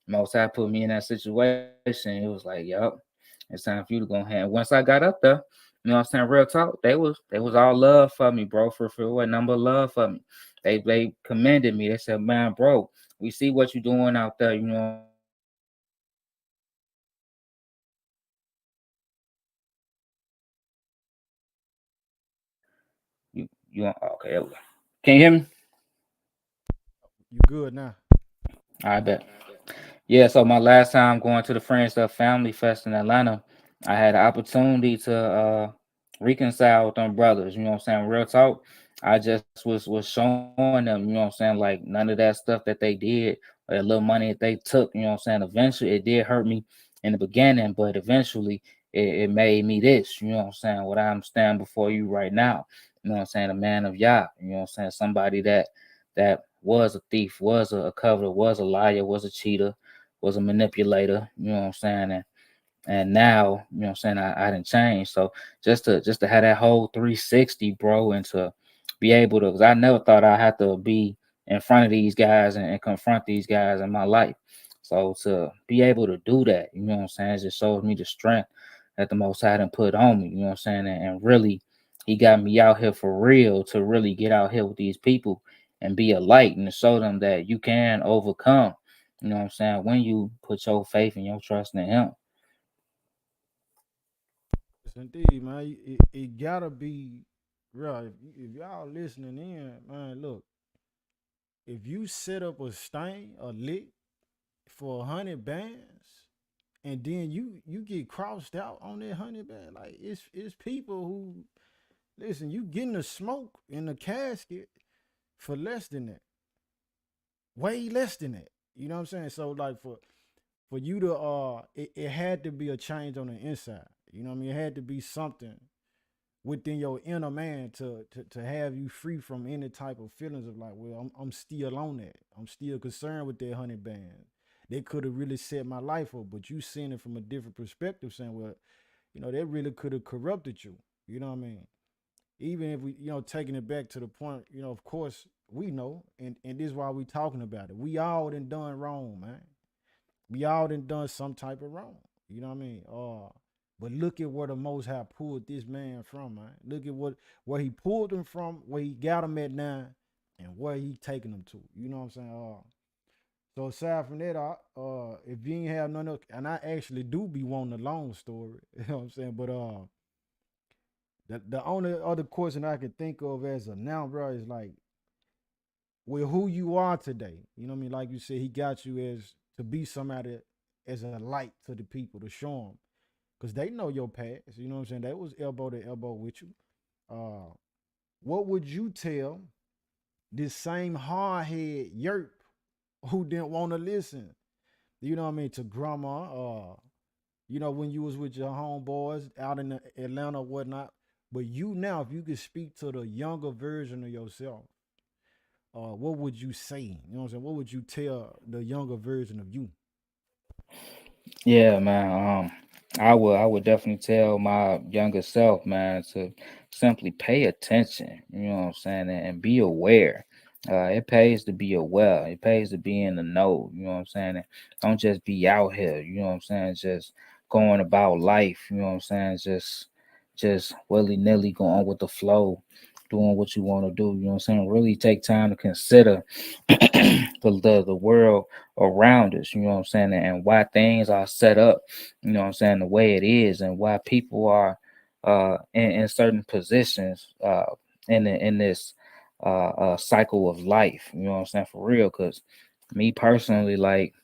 most I put me in that situation, it was like, yup, it's time for you to go ahead. And once I got up there, you know what I'm saying, real talk, they was all love for me, bro, for what number of love for me. They commended me. They said, man, bro, we see what you're doing out there, you know what I'm saying? Okay, there we go. Can you hear me? You good now? I bet. Yeah, so my last time going to the Friends Stuff Family Fest in Atlanta, I had the opportunity to reconcile with them brothers. You know what I'm saying? Real talk. I just was showing them, you know what I'm saying, like none of that stuff that they did, or that little money that they took, you know what I'm saying? Eventually it did hurt me in the beginning, but eventually it made me this, you know what I'm saying? What I'm standing before you right now. You know what I'm saying? A man of Yah, you know what I'm saying? Somebody that was a thief, was a coverer, was a liar, was a cheater, was a manipulator, you know what I'm saying? And now, you know what I'm saying, I didn't change. So just to have that whole 360, bro, and to be able to, because I never thought I had to be in front of these guys and confront these guys in my life. So to be able to do that, you know what I'm saying, it just shows me the strength that the Most High done put on me, you know what I'm saying, and really, He got me out here for real to really get out here with these people and be a light and to show them that you can overcome. You know what I'm saying? When you put your faith and your trust in Him. Yes, indeed, man. It gotta be, bro. If y'all listening in, man, look. if you set up a stain, a lick for 100 bands, and then you get crossed out on that 100 band, like it's people who listen. You getting the smoke in the casket for less than that, way less than that. You know what I'm saying? So like for you to it had to be a change on the inside. You know what I mean? It had to be something within your inner man to have you free from any type of feelings of like, well, I'm still on that. I'm still concerned with that 100 band. They could have really set my life up, but you seeing it from a different perspective, saying, well, that really could have corrupted you. You know what I mean? Even if we, taking it back to the point, of course we know, and this is why we talking about it. We all done wrong, man. We all done some type of wrong. You know what I mean? But look at where the Most High pulled this man from, man. Look at where he pulled him from, where he got him at now, and where he taking him to. You know what I'm saying? So aside from that, if you ain't have none else, and I actually do be wanting a long story, you know what I'm saying? But the only other question I can think of as of now, bro, is like with who you are today. You know what I mean? Like you said, he got you as to be somebody as a light to the people to show them, because they know your past. You know what I'm saying? They was elbow to elbow with you. Uh, what would you tell this same hard head Yurp who didn't want to listen? You know what I mean? To grandma, when you was with your homeboys out in Atlanta or whatnot. But you now, if you could speak to the younger version of yourself, what would you say? You know what I'm saying? What would you tell the younger version of you? Yeah, man. I would definitely tell my younger self, man, to simply pay attention. You know what I'm saying, and be aware. It pays to be aware. It pays to be in the know. You know what I'm saying. And don't just be out here. You know what I'm saying. Just going about life. You know what I'm saying. Just willy nilly going with the flow, doing what you want to do. You know what I'm saying. Really take time to consider the world around us, you know what I'm saying, and why things are set up, you know what I'm saying, the way it is, and why people are in certain positions in this cycle of life, you know what I'm saying, for real. Because me personally, like,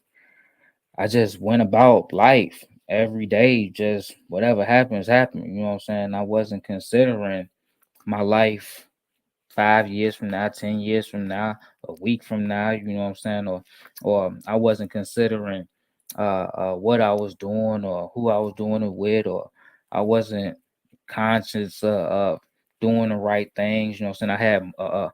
I just went about life every day, just whatever happens, happen, you know what I'm saying. I wasn't considering my life 5 years from now, 10 years from now, a week from now, you know what I'm saying, or I wasn't considering what I was doing or who I was doing it with, or I wasn't conscious of doing the right things. You know what I'm saying?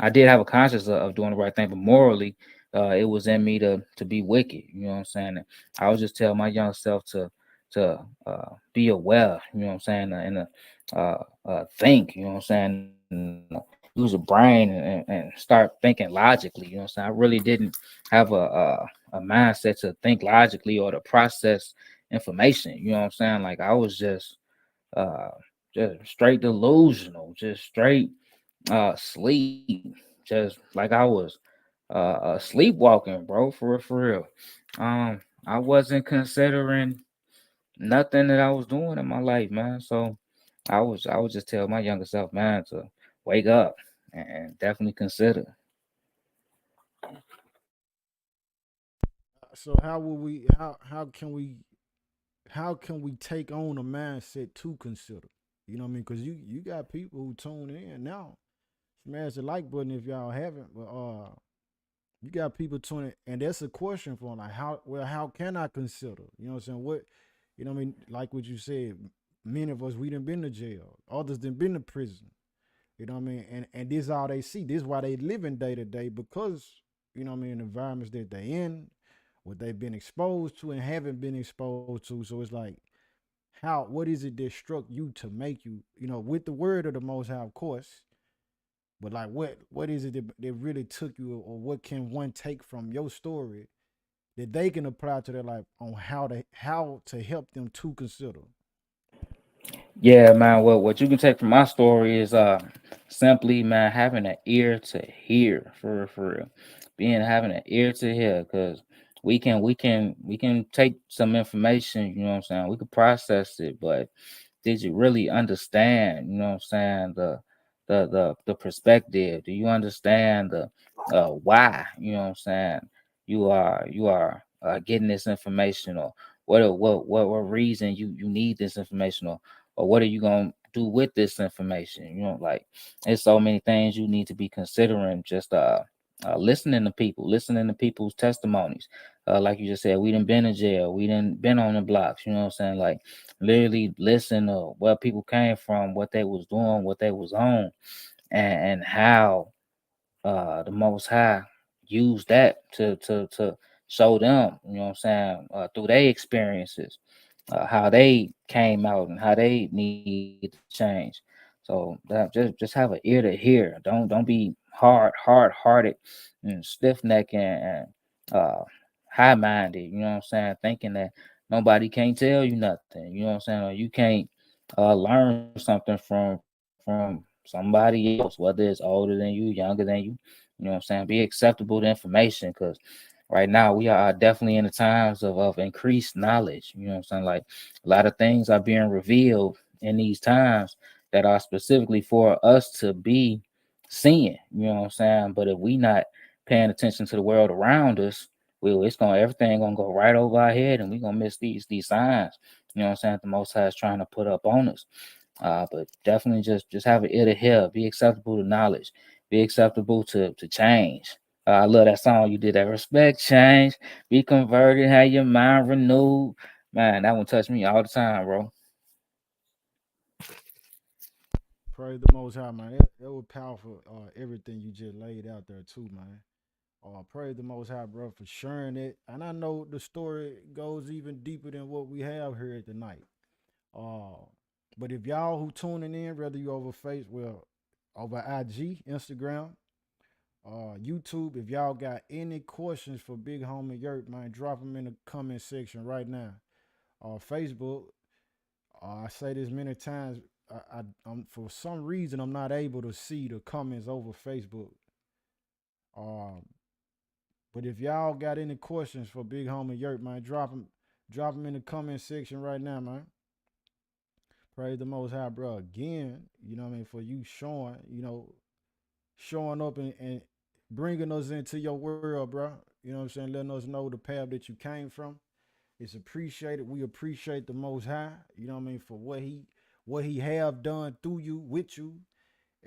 I did have a conscience of doing the right thing, but morally, it was in me to be wicked. You know what I'm saying? And I would just tell my young self to be aware. You know what I'm saying? Think. You know what I'm saying? Use your brain and start thinking logically. You know what I'm saying? I really didn't have a mindset to think logically or to process information. You know what I'm saying? Like, I was uh just straight delusional, just straight sleep, just like I was sleepwalking, bro, for real. I wasn't considering nothing that I was doing in my life, man. So I would just tell my younger self, man, to wake up and definitely consider. So how can we take on a mindset to consider? You know what I mean? Because you got people who tune in now. Smash the like button if y'all haven't. But you got people tuning, and that's a question for them. Like, how can I consider? You know what I'm saying? What I mean? Like what you said, many of us, we done been to jail. Others done been to prison. You know what I mean? And this all they see. This why they living day to day, because what I mean, the environments that they in, what they've been exposed to and haven't been exposed to. So it's like, what is it that struck you to make you, with the word of the Most High, of course, but like what is it that really took you, or what can one take from your story that they can apply to their life on how to help them to consider? Yeah, man. What you can take from my story is simply, man, having an ear to hear, for real. Being having an ear to hear, because we can take some information, you know what I'm saying? We could process it, but did you really understand, you know what I'm saying, the perspective? Do you understand the why? You know what I'm saying? You are getting this information, or what reason you need this information, or what are you gonna do with this information? You know, like there's so many things you need to be considering. Just listening to people, listening to people's testimonies. Like you just said, we done been in jail, we done been on the blocks. You know what I'm saying? Like literally listen to where people came from, what they was doing, what they was on, and how the Most High used that to show them, you know what I'm saying, through their experiences, how they came out and how they need to change. So that just have an ear to hear. Don't be hard hearted and stiff neck and high minded. You know what I'm saying, thinking that nobody can't tell you nothing. You know what I'm saying, or you can't learn something from somebody else, whether it's older than you, younger than you. You know what I'm saying? Be acceptable to information, because right now we are definitely in the times of increased knowledge. You know what I'm saying? Like a lot of things are being revealed in these times that are specifically for us to be seeing. You know what I'm saying? But if we not paying attention to the world around us, it's gonna everything gonna go right over our head, and we're gonna miss these signs. You know what I'm saying? The Most High is trying to put up on us. But definitely just have an ear to hear. Be acceptable to knowledge. Be acceptable to change. I love that song you did. That respect change. Be converted. Have your mind renewed. Man, that one touched me all the time, bro. Praise the Most High, man. That was powerful. Everything you just laid out there too, man. Praise the Most High, bro, for sharing it. And I know the story goes even deeper than what we have here tonight. Uh, but if y'all who tuning in, whether you over IG, Instagram, YouTube, if y'all got any questions for Big Homie Yurt, man, drop them in the comment section right now. Facebook, I say this many times. I'm for some reason I'm not able to see the comments over Facebook. Um, but if y'all got any questions for Big Homie Yurt, man, drop them in the comment section right now, man. Praise the Most High, bro. Again, you know what I mean, for you showing up and bringing us into your world, bro. You know what I'm saying? Letting us know the path that you came from. It's appreciated. We appreciate the Most High. You know what I mean, for what he have done through you, with you,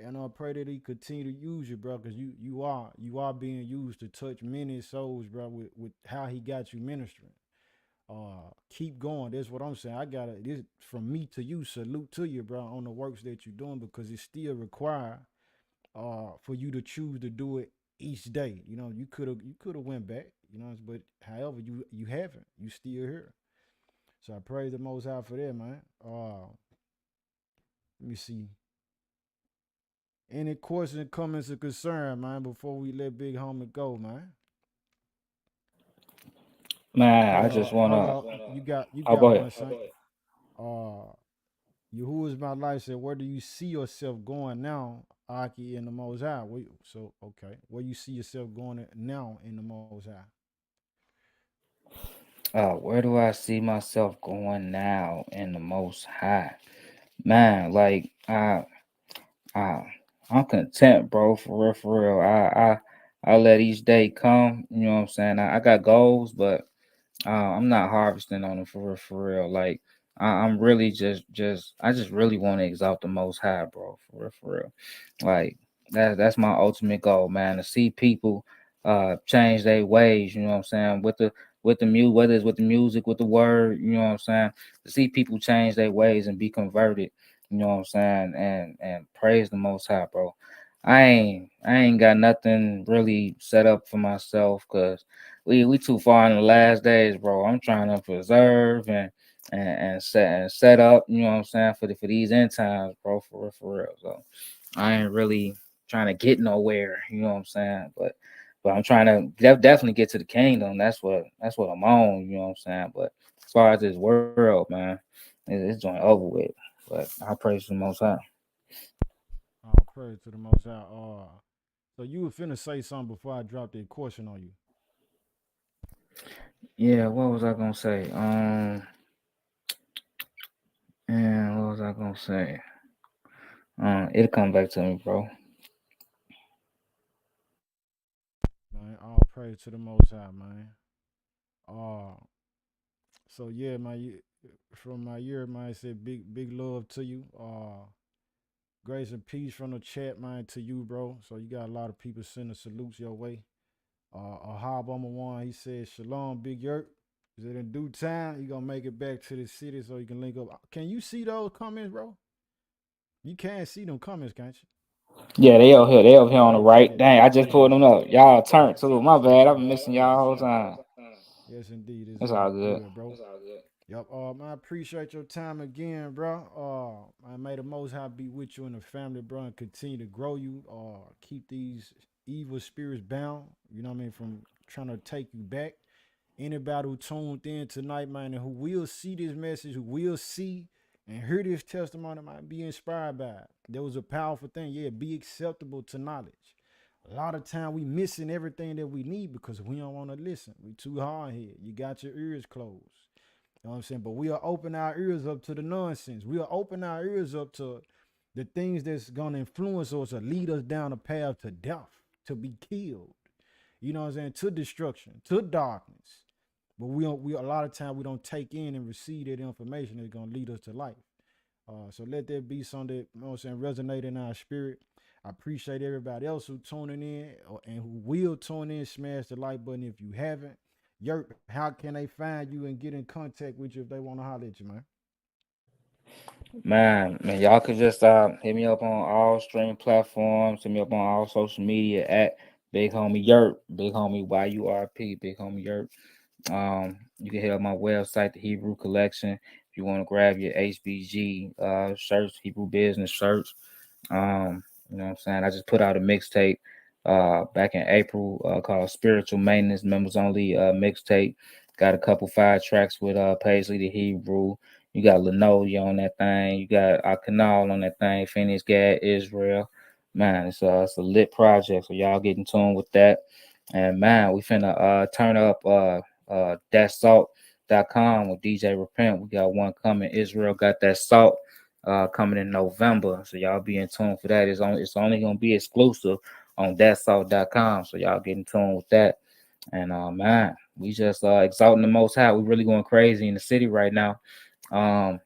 and I pray that he continue to use you, bro, because you are being used to touch many souls, bro, with how he got you ministering. Keep going. That's what I'm saying. I gotta this from me to you. Salute to you, bro, on the works that you're doing, because it still require for you to choose to do it each day. You know, you could have went back, but however you haven't. You still here. So I praise the Most High for that, man. Let me see. Any questions, comments, or concern, man, before we let Big Homie go, man? Man, Okay, I just hold wanna. on. You Oh, got go ahead. one, son. Uh who is my life said, where do you see yourself going now, Aki in the Most High? Okay. Where you see yourself going now in the Most High? Where do I see myself going now in the Most High? Man, like I I'm content, bro. For real, for real. I let each day come. You know what I'm saying? I got goals, but I'm not harvesting on them for real. Like I'm really just I just really want to exalt the Most High, bro. For real, for real. Like that's my ultimate goal, man. To see people change their ways. You know what I'm saying? With the music, whether it's with the music, with the word. You know what I'm saying? To see people change their ways and be converted. You know what I'm saying? And praise the Most High, bro. I ain't got nothing really set up for myself, because we too far in the last days, bro. I'm trying to preserve and set up, you know what I'm saying, for these end times, bro, for real, for real. So I ain't really trying to get nowhere, you know what I'm saying, but I'm trying to definitely get to the kingdom. That's what I'm on, you know what I'm saying. But as far as this world, man, it's joint over with. But I praise the Most High. All praise to the Most High. So you were finna say something before I dropped that question on you. Yeah, what was I gonna say? And what was I gonna say? It'll come back to me, bro. Man, all praise to the Most High, man. Uh, so yeah, man, from my year, man, I said big love to you. Grace and peace from the chat, man, to you, bro. So you got a lot of people sending salutes your way. Ahab one, he said, Shalom, Big Yurp. Is it in due time? You gonna make it back to the city so you can link up. Can you see those comments, bro? You can see them comments, can't you? Yeah, they over here. They over here on the right. Yeah, they Dang, I over just here on the pulled them right. up. Y'all turned too. My bad. I've been missing y'all whole time. Yes, indeed. It's It's all all good. good, bro. Yep. I appreciate your time again, bro. I may the Most High be with you and the family, bro, and continue to grow you. Keep these evil spirits bound. You know what I mean? From trying to take you back. Anybody who tuned in tonight, man, and who will see this message, who will see and hear this testimony, might be inspired by it. There was a powerful thing. Yeah, be acceptable to knowledge. A lot of time we missing everything that we need because we don't want to listen. We too hard here. You got your ears closed. You know what I'm saying? But we are open our ears up to the nonsense. We are open our ears up to the things that's gonna influence us or lead us down a path to death, to be killed. You know what I'm saying? To destruction, to darkness. But we a lot of time we don't take in and receive that information that's gonna lead us to life. So let that be something that, you know what I'm saying, resonate in our spirit. I appreciate everybody else who tuning in and who will tune in. Smash the like button if you haven't. Yurp, how can they find you and get in contact with you if they want to holler at you, man? Man, y'all could just hit me up on all streaming platforms. Hit me up on all social media at Big Homie Yurp, Big Homie YURP, Big Homie Yurp. You can hit up my website, the Hebrew Collection, if you want to grab your HBG shirts, Hebrew Business shirts. You know what I'm saying? I just put out a mixtape back in April called Spiritual Maintenance Members Only mixtape. Got a couple 5 tracks with Paisley the Hebrew. You got Lenolia on that thing. You got Canal on that thing. Phoenix Gad Israel. Man, it's a lit project. So y'all get in tune with that. And man, we finna turn up thatsalt.com with DJ Repent. We got one coming. Israel got that salt coming in November. So y'all be in tune for that. It's only gonna be exclusive on thatsalt.com. So y'all get in tune with that. And man, we just exalting the most high. We really going crazy in the city right now. Um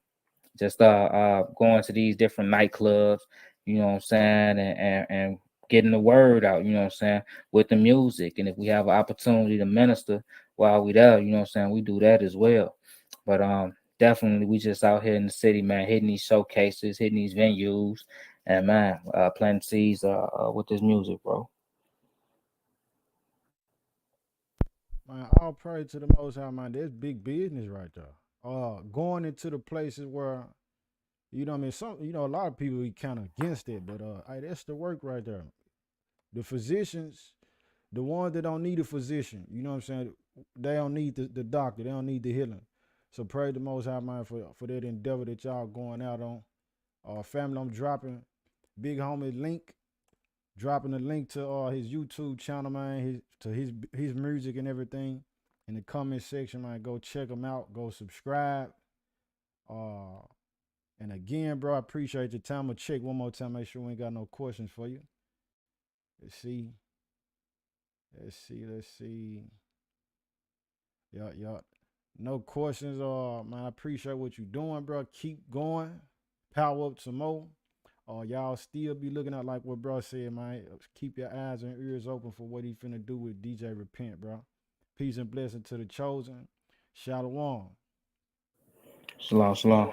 just going to these different nightclubs, you know what I'm saying, and getting the word out, you know what I'm saying, with the music. And if we have an opportunity to minister while we there, you know what I'm saying, we do that as well. But definitely we just out here in the city, man, hitting these showcases, hitting these venues, and man, planting seeds with this music, bro. Man, all praise to the Most High, man. That's big business right there. Going into the places where, you know what I mean, a lot of people be kind of against it, but hey, that's the work right there. The physicians, the ones that don't need a physician, you know what I'm saying, they don't need the doctor, they don't need the healing. So praise the Most High, man, for that endeavor that y'all going out on. Family, I'm dropping Big Homie link, dropping the link to his YouTube channel, man, his music and everything in the comment section, man. Go check him out. Go subscribe. Uh, and again, bro, I appreciate your time. I'm gonna check one more time, make sure we ain't got no questions for you. Let's see. Let's see. Yeah. No questions. Man, I appreciate what you doing, bro. Keep going. Power up some more. Y'all still be looking at like what bro said, man. Keep your eyes and ears open for what he finna do with DJ Repent, bro. Peace and blessing to the chosen. Shalom. Shalom, shalom.